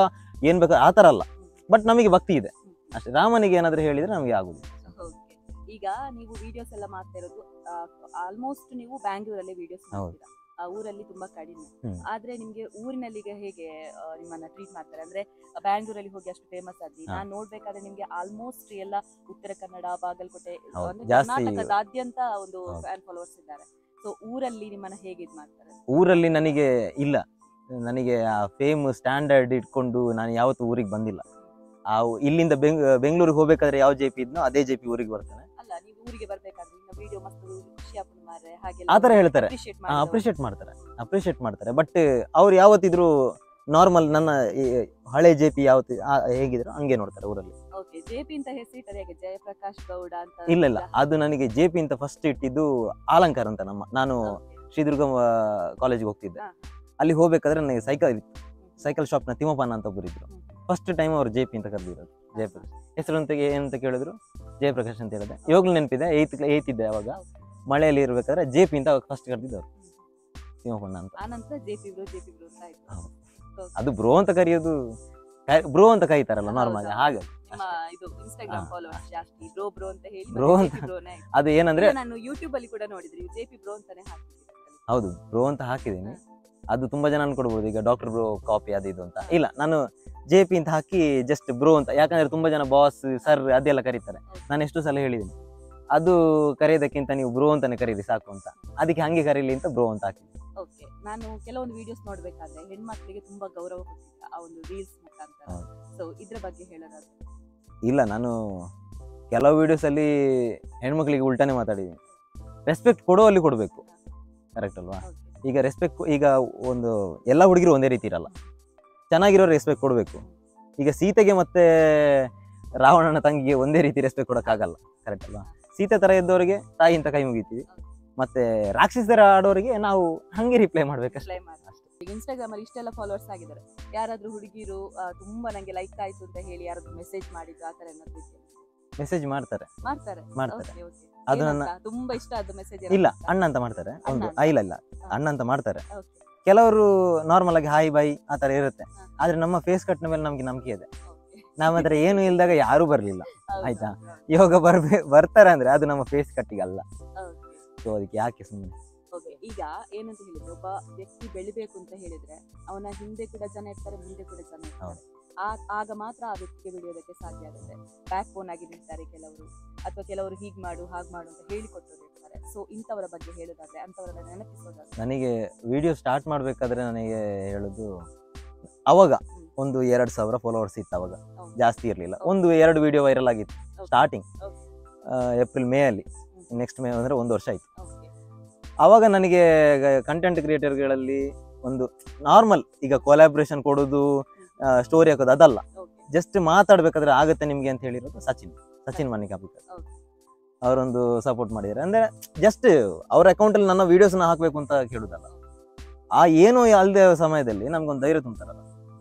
ಏನ್ ಬೇಕಾದ್ರೆ ಆ ತರ ಅಲ್ಲ, ಬಟ್ ನಮಗೆ ಭಕ್ತಿ ಇದೆ ಅಷ್ಟೇ. ರಾಮನಿಗೆ ಏನಾದ್ರು ಹೇಳಿದ್ರೆ ನಮಗೆ ಆಗುದು. ಈಗ ನೀವು ವಿಡಿಯೋಸ್ ಎಲ್ಲ ಮಾಡ್ತಾ ಇರೋದು ಆಲ್ಮೋಸ್ಟ್ ನೀವು ಬ್ಯಾಂಗ್ಳೂರಲ್ಲಿ ವಿಡಿಯೋಸ್ ಮಾಡ್ತೀರಾ, ಊರಲ್ಲಿ ತುಂಬಾ ಕಡಿಮೆ. ಆದ್ರೆ ನಿಮ್ಗೆ ಊರಿನಲ್ಲಿ ಹೇಗೆ ನಿಮ್ಮನ್ನ ಟ್ರೀಟ್ ಮಾಡ್ತಾರೆ? ಅಂದ್ರೆ ಬ್ಯಾಂಗ್ಳೂರಲ್ಲಿ ಹೋಗಿ ಅಷ್ಟು ಫೇಮಸ್ ಆದ್ರಿ, ನಾನ್ ನೋಡ್ಬೇಕಾದ್ರೆ ನಿಮ್ಗೆ ಆಲ್ಮೋಸ್ಟ್ ಎಲ್ಲ ಉತ್ತರ ಕನ್ನಡ, ಬಾಗಲಕೋಟೆ, ಕರ್ನಾಟಕದಾದ್ಯಂತ ಒಂದು ಫ್ಯಾನ್ ಫಾಲೋವರ್ಸ್ ಇದ್ದಾರೆ. ಸೊ ಊರಲ್ಲಿ ನಿಮ್ಮನ್ನ ಹೇಗೆ ಇದ್ ಮಾಡ್ತಾರೆ? ಊರಲ್ಲಿ ನನಗೆ ಇಲ್ಲ, ನನಗೆ ಆ ಫೇಮ್ ಸ್ಟ್ಯಾಂಡರ್ಡ್ ಇಟ್ಕೊಂಡು ನಾನು ಯಾವತ್ತೂ ಊರಿಗೆ ಬಂದಿಲ್ಲ. ಇಲ್ಲಿಂದ ಬೆಂಗಳೂರಿಗೆ ಹೋಗ್ಬೇಕಾದ್ರೆ ಯಾವ ಜೆ ಪಿ ಇದ್ನೋ ಅದೇ ಜೆ ಪಿ ಊರಿಗೆ ಬರ್ತೇನೆ. ಊರಿಗೆ ಬರ್ಬೇಕಾದ್ರೆ ವಿಡಿಯೋ ಮಸ್ತ್ ಖುಷಿ ಆಗ್ತದೆ ಮಾರ್ರೆ ಹಾಗೆ ಆತರ ಹೇಳ್ತಾರೆ, ಅಪ್ರಿಶಿಯೇಟ್ ಮಾಡ್ತಾರೆ. ಬಟ್ ಅವ್ರು ಯಾವತ್ತಿದ್ರು ನಾರ್ಮಲ್ ನನ್ನ ಹಳೆ ಜೆ ಪಿ ಯಾವತ್ತು ಹೇಗಿದ್ರು ಹಂಗೆ ನೋಡ್ತಾರೆ ಊರಲ್ಲಿ. ಓಕೆ, ಜೆಪಿ ಅಂತ ಹೆಸರಿಟ್ಟರೆ ಹೇಗೆ? ಜಯಪ್ರಕಾಶ್ ಗೌಡ ಅಂತ? ಇಲ್ಲ ಇಲ್ಲ, ಅದು ನನಗೆ ಜೆಪಿ ಅಂತ ಫಸ್ಟ್ ಇಟ್ಟಿದ್ದು ಆಲಂಕಾರ ಅಂತ. ನಾನು ಶ್ರೀದುರ್ಗ ಕಾಲೇಜ್ಗೆ ಹೋಗ್ತಿದ್ದೆ. ಅಲ್ಲಿ ಹೋಗ್ಬೇಕಾದ್ರೆ ನನಗೆ ಸೈಕಲ್ ಶಾಪ್ ನ ತಿಮ್ಮಪ್ಪನ ಅಂತ ಒಬ್ಬರು ಇದ್ರು. ಫಸ್ಟ್ ಟೈಮ್ ಅವ್ರು ಜೆಪಿ ಅಂತ ಕರೆದಿರೋದು. ಜಯಪ್ರಕಾಶ್ ಹೆಸರು ಅಂತ ಏನಂತ ಕೇಳಿದ್ರು, ಜಯಪ್ರಕಾಶ್ ಅಂತ ಹೇಳಿದೆ. ಇವಾಗ್ಲೂ ನೆನಪಿದೆ, ಏಯ್ತ್ ಇದ್ದೆ ಅವಾಗ. ಮಳೆಯಲ್ಲಿ ಇರ್ಬೇಕಾದ್ರೆ ಜೆಪಿ ಅಂತ ಫಸ್ಟ್ ಕರೆದಿದ್ದವ್ರು, ತಿಮ್ಮಪ್ಪಣ್ಣ ಅಂತ. ಅದು ಬ್ರೋ ಅಂತ ಕರೆಯೋದು, ಬ್ರೋ ಅಂತ ಕರೀತಾರಲ್ಲ ನಾರ್ಮಲ್, ಹಾಗೆ ಬ್ರೋ ಅಂತ. ಅದು ಏನಂದ್ರೆ ನಾನು ಯೂಟ್ಯೂಬ್ ಅಲ್ಲಿ ಕೂಡ ನೋಡಿದ್ರಿ, ಜೆಪಿ ಬ್ರೋ ಅಂತಾನೆ ಹಾಕಿದ್ದೀನಿ. ಹೌದು, ಬ್ರೋ ಅಂತ ಹಾಕಿದ್ದೀನಿ. ಅದು ತುಂಬಾ ಜನ ಅನ್ಕೊಡ್ಬೋದು ಈಗ ಡಾಕ್ಟರ್ ಬ್ರೋ ಕಾಪಿ ಅದು ಇದು ಅಂತ. ಇಲ್ಲ, ನಾನು ಜೆಪಿ ಅಂತ ಹಾಕಿ ಜಸ್ಟ್ ಬ್ರೋ ಅಂತ, ಯಾಕಂದ್ರೆ ತುಂಬಾ ಜನ ಬಾಸ್ ಸರ್ ಅದೆಲ್ಲ ಕರೀತಾರೆ. ನಾನು ಎಷ್ಟು ಸಲ ಹೇಳಿದ್ದೀನಿ, ಅದು ಕರೆಯೋದಕ್ಕಿಂತ ನೀವು ಬ್ರೋ ಅಂತಾನೆ ಕರೀರಿ ಸಾಕು ಅಂತ. ಅದಕ್ಕೆ ಹಂಗೆ ಕರೀಲಿ ಅಂತ ಬ್ರೋ ಅಂತ ಹಾಕಿ. ಓಕೆ, ನಾನು ಕೆಲವೊಂದು ವಿಡಿಯೋಸ್ ನೋಡ್ಬೇಕಾದ್ರೆ ಹೆಣ್ಮಕ್ಳಿಗೆ ತುಂಬಾ ಗೌರವ ಕೊಟ್ಟಿದ್ದ ಆ ಒಂದು ರೀಲ್ಸ್ ಮುಖಾಂತರ. ಸೊ ಇದ್ರ ಬಗ್ಗೆ ಹೇಳೋದಾದ್ರೆ? ಇಲ್ಲ, ನಾನು ಕೆಲವು ವಿಡಿಯೋಸ್ ಅಲ್ಲಿ ಹೆಣ್ಮಕ್ಳಿಗೆ ಉಲ್ಟಾನೆ ಮಾತಾಡಿದ್ದೀನಿ. ರೆಸ್ಪೆಕ್ಟ್ ಕೊಡುವಲ್ಲಿ ಕೊಡಬೇಕು, ಕರೆಕ್ಟ್ ಅಲ್ವಾ? ಈಗ ರೆಸ್ಪೆಕ್ಟ್, ಈಗ ಒಂದು ಎಲ್ಲ ಹುಡುಗಿರು ಒಂದೇ ರೀತಿ ಇರಲ್ಲ, ಚೆನ್ನಾಗಿರೋ ರೆಸ್ಪೆಕ್ಟ್ ಕೊಡಬೇಕು. ಈಗ ಸೀತೆಗೆ ಮತ್ತೆ ರಾವಣನ ತಂಗಿಗೆ ಒಂದೇ ರೀತಿ ರೆಸ್ಪೆಕ್ಟ್ ಕೊಡೋಕ್ಕಾಗಲ್ಲ, ಕರೆಕ್ಟ್ ಅಲ್ವಾ? ಸೀತೆ ತರ ಇದ್ದವರಿಗೆ ತಾಯಿ ಅಂತ ಕೈ ಮುಗಿತೀವಿ, ಮತ್ತೆ ರಾಕ್ಷಸರ ಆಡೋರಿಗೆ ನಾವು ಹಂಗೆ ರಿಪ್ಲೈ ಮಾಡ್ಬೇಕಷ್ಟೇ. ಇನ್ಸ್ಟಾಗ್ರಾಮ್ ಅಲ್ಲಿ ಇಷ್ಟೆಲ್ಲ ಫಾಲೋವರ್ಸ್ ಆಗಿದ್ದಾರೆ, ಯಾರಾದ್ರೂ ಹುಡುಗಿರು ತುಂಬಾ ನಂಗೆ ಲೈಕ್ ಆಯ್ತು ಅಂತ ಹೇಳಿ ಯಾರಾದ್ರೂ ಮೆಸೇಜ್ ಮಾಡಿದ್ರು, ಆತರ ಏನಾದ್ರು? ಮೆಸೇಜ್ ಮಾಡ್ತಾರೆ. ಅದು ನನ್ನ ತುಂಬಾ ಇಷ್ಟ ಆದ ಮೆಸೇಜ್. ಇಲ್ಲ, ಅಣ್ಣ ಅಂತ ಮಾಡ್ತಾರೆ ಒಂದು. ಇಲ್ಲ ಅಣ್ಣ ಅಂತ ಮಾಡ್ತಾರೆ. ಕೆಲವರು ನಾರ್ಮಲ್ ಆಗಿ ಹಾಯ್ ಬೈ ಆತರ ಇರುತ್ತೆ. ಆದ್ರೆ ನಮ್ಮ ಫೇಸ್ ಕಟ್ನ ಮೇಲೆ ನಮ್ಗೆ ನಂಬಿಕೆ ಇದೆ. ನಾವ್ ಹತ್ರ ಏನು ಇಲ್ದಾಗ ಯಾರು ಬರ್ಲಿಲ್ಲ, ಆಯ್ತಾ? ಇವಾಗ ಬರ್ತಾರೆ ಅಂದ್ರೆ ಅದು ನಮ್ಮ ಫೇಸ್ ಕಟ್ಟಿಗೆ ಅಲ್ಲ. ಸೊ ಅದಕ್ಕೆ ಯಾಕೆ ಸುಮ್ಮನೆ. ಈಗ ಏನಂತ ಹೇಳಿದ್ರೆ, ಒಬ್ಬ ವ್ಯಕ್ತಿ ಬೆಳಿಬೇಕು ಅಂತ ಹೇಳಿದ್ರೆ ಅವನ ಹಿಂದೆ ಕೂಡ ಜನ ಇರ್ತಾರೆ, ಮುಂದೆ ಕೂಡ ಜನ ಇರ್ತಾರೆ. ಆಗ ಮಾತ್ರ ಆ ವ್ಯಕ್ತಿಗೆ ಬೆಳೆಯೋದಕ್ಕೆ ಸಾಧ್ಯ ಆಗುತ್ತೆ. ಬ್ಯಾಕ್ ಬೋನ್ ಆಗಿ ನಿಲ್ತಾರೆ ಕೆಲವರು, ಅಥವಾ ಕೆಲವರು ಹೀಗ್ ಮಾಡು ಹಾಗ್ ಮಾಡು ಅಂತ ಹೇಳಿಕೊಟ್ಟಿರ್ತಾರೆ. ಸೊ ಇಂಥವರ ಬಗ್ಗೆ ಹೇಳೋದಾದ್ರೆ, ಅಂತವರನ್ನ ನೆನಪಿಸೋದಾದ್ರೆ, ನನಗೆ ವಿಡಿಯೋ ಸ್ಟಾರ್ಟ್ ಮಾಡ್ಬೇಕಾದ್ರೆ ನನಗೆ ಹೇಳುದು, ಅವಾಗ ಒಂದು 2000 ಫಾಲೋವರ್ಸ್ ಇತ್ತು. ಅವಾಗ ಜಾಸ್ತಿ ಇರ್ಲಿಲ್ಲ. ಒಂದು 2 ವಿಡಿಯೋ ವೈರಲ್ ಆಗಿತ್ತು ಸ್ಟಾರ್ಟಿಂಗ್, ಏಪ್ರಿಲ್ ಮೇ ಅಲ್ಲಿ. ನೆಕ್ಸ್ಟ್ ಮೇ ಅಂದ್ರೆ 1 ವರ್ಷ ಆಯ್ತು. ಅವಾಗ ನನಗೆ ಕಂಟೆಂಟ್ ಕ್ರಿಯೇಟರ್ಗಳಲ್ಲಿ ಒಂದು ನಾರ್ಮಲ್, ಈಗ ಕೊಲಾಬ್ರೇಷನ್ ಕೊಡೋದು, ಸ್ಟೋರಿ ಹಾಕೋದು ಅದಲ್ಲ, ಜಸ್ಟ್ ಮಾತಾಡ್ಬೇಕಾದ್ರೆ ಆಗುತ್ತೆ ನಿಮ್ಗೆ ಅಂತ ಹೇಳಿರೋದು ಸಚಿನ್ ಮಣಿಕಾಪಿಕರ್. ಅವರೊಂದು ಸಪೋರ್ಟ್ ಮಾಡಿದ್ದಾರೆ. ಅಂದ್ರೆ ಜಸ್ಟ್ ಅವ್ರ ಅಕೌಂಟ್ ಅಲ್ಲಿ ನನ್ನ ವಿಡಿಯೋಸ್ ನ ಹಾಕ್ಬೇಕು ಅಂತ ಕೇಳುದಲ್ಲ, ಆ ಏನೋ ಅಲ್ದೇ ಸಮಯದಲ್ಲಿ ನಮ್ಗೊಂದು ಧೈರ್ಯ ತುಂಬ್ತಾರಲ್ಲ,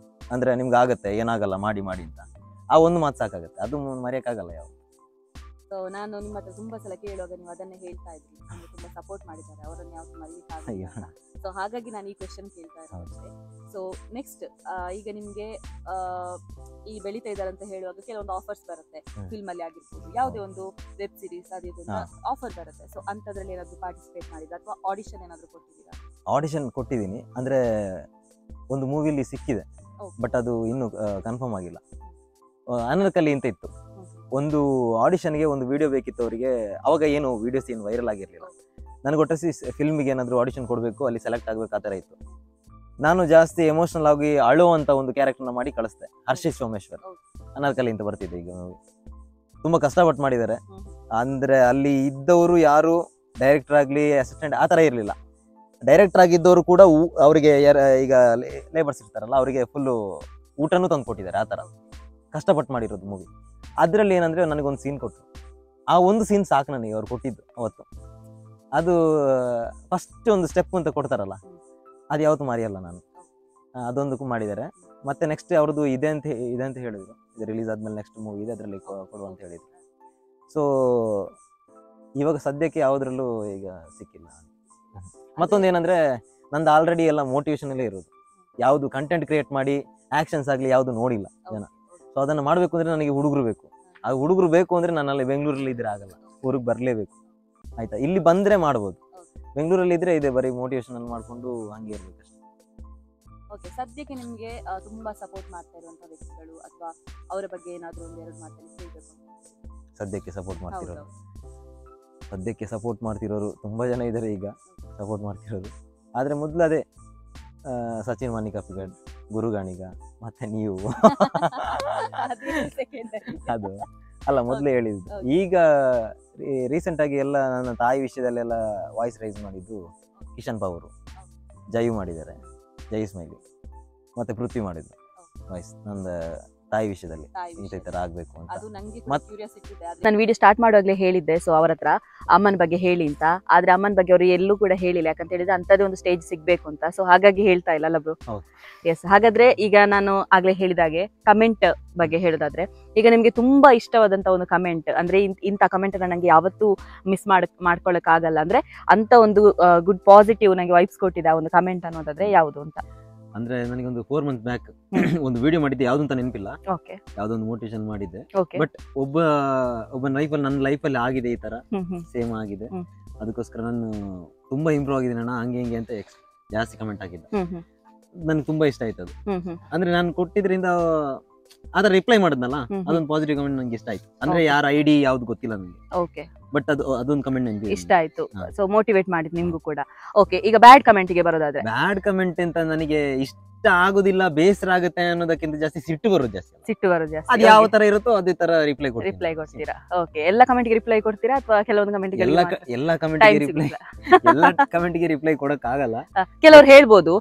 ಅಂದ್ರೆ ನಿಮ್ಗೆ ಆಗತ್ತೆ, ಏನಾಗಲ್ಲ, ಮಾಡಿ ಅಂತ. ಆ ಒಂದು ಮಾತು ಸಾಕಾಗತ್ತೆ, ಅದು ಮರೆಯಕ್ಕಾಗಲ್ಲ ಯಾವ. ಸೊ ನಾನು ನಿಮ್ಮ ಹತ್ರ ತುಂಬಾ ಸಲ ಕೇಳುವಾಗ ನೀವು ಅದನ್ನೇ ಹೇಳ್ತಾ ಇದ್ರಿ, ನಮ್ಗೆ ತುಂಬಾ ಸಪೋರ್ಟ್ ಮಾಡಿದ್ದಾರೆ, ಅವರನ್ನ ಯಾವತ್ತು ಮರೀಲಿಕ್ಕಾಗಲ್ಲ. ಸೊ ಹಾಗಾಗಿ ನಾನು ಈ ಕ್ವೆಶ್ಚನ್ ಕೇಳ್ತಾ ಇರೋದು. ಸೊ ನೆಕ್ಸ್ಟ್, ಈಗ ನಿಮ್ಗೆ ಈ ಬೆಳೀತಾ ಇದ್ದಾರೆ ಅಂತ ಹೇಳುವಾಗ ಕೆಲವೊಂದು ಆಫರ್ಸ್ ಬರುತ್ತೆ, ಫಿಲ್ಮ್ ಅಲ್ಲಿ ಆಗಿರ್ಬೋದು, ಯಾವುದೇ ಒಂದು ವೆಬ್ ಸೀರೀಸ್ ಅದೇ ಆಫರ್ ಬರುತ್ತೆ. ಸೊ ಅಂತದ್ರಲ್ಲಿ ಏನಾದ್ರು ಪಾರ್ಟಿಸಿಪೇಟ್ ಮಾಡಿದ್ರೆ ಅಥವಾ ಆಡಿಷನ್ ಏನಾದ್ರು ಕೊಟ್ಟಿದ್ದೀರಾ? ಆಡಿಷನ್ ಕೊಟ್ಟಿದ್ದೀನಿ, ಅಂದ್ರೆ ಒಂದು ಮೂವಿಲಿ ಸಿಕ್ಕಿದೆ, ಬಟ್ ಅದು ಇನ್ನೂ ಕನ್ಫರ್ಮ್ ಆಗಿಲ್ಲ. ಅನರ್ಕಲಿ ಅಂತ ಇತ್ತು, ಒಂದು ಆಡಿಷನ್ಗೆ ಒಂದು ವಿಡಿಯೋ ಬೇಕಿತ್ತು ಅವರಿಗೆ. ಅವಾಗ ಏನು ವಿಡಿಯೋಸ್ ಏನು ವೈರಲ್ ಆಗಿರಲಿಲ್ಲ. ನನಗೆ ಒಟ್ಟಿಸಿ ಫಿಲ್ಮಿಗೆ ಏನಾದರೂ ಆಡಿಷನ್ ಕೊಡಬೇಕು, ಅಲ್ಲಿ ಸೆಲೆಕ್ಟ್ ಆಗಬೇಕು, ಆ ಥರ ಇತ್ತು. ನಾನು ಜಾಸ್ತಿ ಎಮೋಷನಲ್ ಆಗಿ ಅಳುವಂತ ಒಂದು ಕ್ಯಾರೆಕ್ಟರ್ನ ಮಾಡಿ ಕಳಿಸ್ದೆ. ಹರ್ಷಿತ್ ಸೋಮೇಶ್ವರ್, ಅನರ್ಕಲಿ ಅಂತ ಬರ್ತಿದ್ದೆ. ಈಗ ತುಂಬಾ ಕಷ್ಟಪಟ್ಟು ಮಾಡಿದ್ದಾರೆ. ಅಂದ್ರೆ ಅಲ್ಲಿ ಇದ್ದವರು ಯಾರು ಡೈರೆಕ್ಟರ್ ಆಗಲಿ ಅಸಿಸ್ಟೆಂಟ್ ಆ ಥರ ಇರಲಿಲ್ಲ. ಡೈರೆಕ್ಟರ್ ಆಗಿದ್ದವರು ಕೂಡ ಅವರಿಗೆ ಈಗ ಲೇಬರ್ಸ್ ಇರ್ತಾರಲ್ಲ, ಅವರಿಗೆ ಫುಲ್ಲು ಊಟನೂ ತಂದು ಕೊಟ್ಟಿದ್ದಾರೆ. ಆ ಥರ ಕಷ್ಟಪಟ್ಟು ಮಾಡಿರೋದು ಮೂವಿ. ಅದರಲ್ಲಿ ಏನಂದ್ರೆ ನನಗೊಂದು ಸೀನ್ ಕೊಟ್ಟರು. ಆ ಒಂದು ಸೀನ್ ಸಾಕು ನನಗೆ, ಅವ್ರು ಕೊಟ್ಟಿದ್ದು ಅವತ್ತು. ಅದು ಫಸ್ಟ್ ಒಂದು ಸ್ಟೆಪ್ ಅಂತ ಕೊಡ್ತಾರಲ್ಲ, ಅದು ಯಾವತ್ತು ಮರೆಯಲ್ಲ ನಾನು. ಅದೊಂದಕ್ಕೂ ಮಾಡಿದ್ದಾರೆ. ಮತ್ತೆ ನೆಕ್ಸ್ಟ್ ಅವ್ರದ್ದು ಇದೆ ಅಂತ ಹೇಳಿದ್ರು, ಇದು ರಿಲೀಸ್ ಆದ್ಮೇಲೆ ನೆಕ್ಸ್ಟ್ ಮೂವಿ ಇದೆ, ಅದರಲ್ಲಿ ಕೊಡುವ ಅಂತ ಹೇಳಿದ್ರು. ಸೊ ಇವಾಗ ಸದ್ಯಕ್ಕೆ ಯಾವುದ್ರಲ್ಲೂ ಈಗ ಸಿಕ್ಕಿಲ್ಲ. ಮತ್ತೊಂದು ಏನಂದ್ರೆ, ನಂದು ಆಲ್ರೆಡಿ ಎಲ್ಲ ಮೋಟಿವೇಶನ್ ಅಲ್ಲೇ ಇರೋದು. ಯಾವುದು ಕಂಟೆಂಟ್ ಕ್ರಿಯೇಟ್ ಮಾಡಿ ಆಕ್ಷನ್ಸ್ ಆಗಲಿ ಯಾವುದು ನೋಡಿಲ್ಲ ಜನ. ಸೊ ಅದನ್ನು ಮಾಡಬೇಕು ಅಂದ್ರೆ ನನಗೆ ಹುಡುಗರು ಬೇಕು. ಆ ಹುಡುಗರು ಬೇಕು ಅಂದ್ರೆ ನಾನು ಅಲ್ಲಿ ಬೆಂಗಳೂರಲ್ಲಿ ಇದ್ರೆ ಆಗಲ್ಲ, ಊರಿಗೆ ಬರಲೇಬೇಕು, ಆಯ್ತಾ? ಇಲ್ಲಿ ಬಂದ್ರೆ ಮಾಡ್ಬೋದು, ಬೆಂಗಳೂರಲ್ಲಿ ಇದ್ರೆ ಇದೆ ಬರೀ ಮೋಟಿವೇಶನ್ ಅಲ್ಲಿ ಮಾಡ್ಕೊಂಡು ಹಂಗೆ ಇರ್ಬೇಕಷ್ಟೇ. ಓಕೆ, ಸದ್ಯಕ್ಕೆ ನಿಮಗೆ ತುಂಬಾ ಸಪೋರ್ಟ್ ಮಾಡ್ತಾ ಇರುವಂತ ವ್ಯಕ್ತಿಗಳು ಅಥವಾ ಅವರ ಬಗ್ಗೆ ಏನಾದರೂ ಒಂದೆರಡು ಮಾತಲ್ಲಿ ಹೇಳ್ಬೇಕು? ಸದ್ಯಕ್ಕೆ ಸಪೋರ್ಟ್ ಮಾಡ್ತಿರೋರು ತುಂಬಾ ಜನ ಇದ್ದಾರೆ ಈಗ ಸಪೋರ್ಟ್ ಮಾಡ್ತಿರೋರು. ಆದ್ರೆ ಮೊದಲು ಅದೇ ಸಚಿನ್ ಮಣಿಕಾಪಿಗಡ್, ಗುರುಗಾಣಿಗ, ಮತ್ತೆ ನೀವು ಅದು ಅಲ್ಲ ಮೊದಲೇ ಹೇಳಿದ್ದು. ಈಗ ರೀಸೆಂಟ್ ಆಗಿ ಎಲ್ಲ ನನ್ನ ತಾಯಿ ವಿಷಯದಲ್ಲೆಲ್ಲ ವಾಯ್ಸ್ ರೈಸ್ ಮಾಡಿದ್ದು ಕಿಶನ್ ಪವರು, ಜಯು ಮಾಡಿದ್ದಾರೆ, ಜೈ ಸ್ಮೈಲಿ, ಮತ್ತೆ ಪೃಥ್ವಿ ಮಾಡಿದ್ರು ವಾಯ್ಸ್. ನಂದು ತಾಯಿ ವಿಷಯದಲ್ಲಿ ಈ ತರ ಆಗ್ಬೇಕು ಅಂತ. ನಾನು ವಿಡಿಯೋ ಸ್ಟಾರ್ಟ್ ಮಾಡುವಾಗಲೇ ಹೇಳಿದ್ದೆ, ಸೊ ಅವ್ರ ಹತ್ರ ಅಮ್ಮನ ಬಗ್ಗೆ ಹೇಳಿ ಅಂತ. ಆದ್ರೆ ಅಮ್ಮನ ಬಗ್ಗೆ ಅವರು ಎಲ್ಲೂ ಕೂಡ ಹೇಳಿಲ್ಲ, ಯಾಕಂತ ಹೇಳಿದ್ರೆ ಅಂತದೇ ಒಂದು ಸ್ಟೇಜ್ ಸಿಗ್ಬೇಕು ಅಂತ. ಸೊ ಹಾಗಾಗಿ ಹೇಳ್ತಾ ಇಲ್ಲ ಅಲ್ಲ ಬ್ರೋ? ಎಸ್. ಹಾಗಾದ್ರೆ ಈಗ ನಾನು ಆಗ್ಲೇ ಹೇಳಿದಾಗೆ ಕಮೆಂಟ್ ಬಗ್ಗೆ ಹೇಳೋದಾದ್ರೆ, ಈಗ ನಿಮ್ಗೆ ತುಂಬಾ ಇಷ್ಟವಾದಂತ ಒಂದು ಕಮೆಂಟ್ ಅಂದ್ರೆ ಇಂಥ ಕಮೆಂಟ್ ನಂಗೆ ಯಾವತ್ತೂ ಮಿಸ್ ಮಾಡ್ಕೊಳಕ್ ಆಗಲ್ಲ, ಅಂದ್ರೆ ಅಂತ ಒಂದು ಗುಡ್ ಪಾಸಿಟಿವ್ ನಂಗೆ ವೈಬ್ಸ್ ಕೊಟ್ಟಿದೆ ಆ ಒಂದು ಕಮೆಂಟ್ ಅನ್ನೋದಾದ್ರೆ ಯಾವುದು ಅಂತ? ಅಂದ್ರೆ ನನಗೊಂದು 4 months ಬ್ಯಾಕ್ ಒಂದು ವಿಡಿಯೋ ಮಾಡಿದ್ದೆ, ಯಾವ್ದು ಅಂತ ನೆನಪಿಲ್ಲ, ಯಾವ್ದೊಂದು ಮೋಟಿವೇಶನ್ ಮಾಡಿದ್ದೆ. ಬಟ್ ಒಬ್ಬ ಲೈಫಲ್ಲಿ ನನ್ನ ಲೈಫಲ್ಲಿ ಆಗಿದೆ ಈ ತರ ಸೇಮ್ ಆಗಿದೆ, ಅದಕ್ಕೋಸ್ಕರ ನಾನು ತುಂಬಾ ಇಂಪ್ರೂವ್ ಆಗಿದ್ದೀನಿ ಅಣ್ಣ ಹಂಗೆ ಹಿಂಗೆ ಅಂತ ಜಾಸ್ತಿ ಕಮೆಂಟ್ ಆಗಿದ್ದೆ. ನನ್ಗೆ ತುಂಬಾ ಇಷ್ಟ ಆಯ್ತು ಅದು. ಅಂದ್ರೆ ನಾನು ಕೊಟ್ಟಿದ್ರಿಂದ ಅದರ ರಿಪ್ಲೈ ಮಾಡಿದ್ನಲ್ಲ, ಅದೊಂದು ಪಾಸಿಟಿವ್ ಕಮೆಂಟ್ ನಂಗೆ ಇಷ್ಟ ಆಯ್ತು. ಅಂದ್ರೆ ಯಾರ ಐಡಿ ಯಾವ್ದು ಗೊತ್ತಿಲ್ಲ ನನಗೆ, ಬಟ್ ಅದೊಂದು ಕಮೆಂಟ್ ನಂಗೆ ಇಷ್ಟ ಆಯ್ತು. ಸೊ ಮೋಟಿವೇಟ್ ಮಾಡಿದ್ ನಿಮ್ಗೂ ಕೂಡ. ಓಕೆ, ಈಗ ಬ್ಯಾಡ್ ಕಮೆಂಟ್ ಗೆ ಬರೋದಾದ್ರೆ? ಬ್ಯಾಡ್ ಕಮೆಂಟ್ ಅಂತ ನನಗೆ ಇಷ್ಟ ಆಗುದಿಲ್ಲ, ಬೇಸರ ಆಗುತ್ತೆ ಅನ್ನೋದಕ್ಕಿಂತ ಜಾಸ್ತಿ ಸಿಟ್ಟು ಬರೋದು ಜಾಸ್ತಿ. ಅದು ಯಾವ ತರ ಇರುತ್ತೋ ಅದೇ ತರ ರಿಪ್ಲೈ ಕೊಡ್ತೀರಾ? ಓಕೆ, ಎಲ್ಲ ಕಮೆಂಟ್ ಗೆ ರಿಪ್ಲೈ ಕೊಡ್ತೀರಾ ಅಥವಾ ಕೆಲವೊಂದು ಕಮೆಂಟ್ ಗೆ? ಎಲ್ಲ ಕಮೆಂಟ್ ಗೆ ರಿಪ್ಲೈ ಕೊಡಕ್ ಆಗಲ್ಲ. ಕೆಲವರು ಹೇಳ್ಬೋದು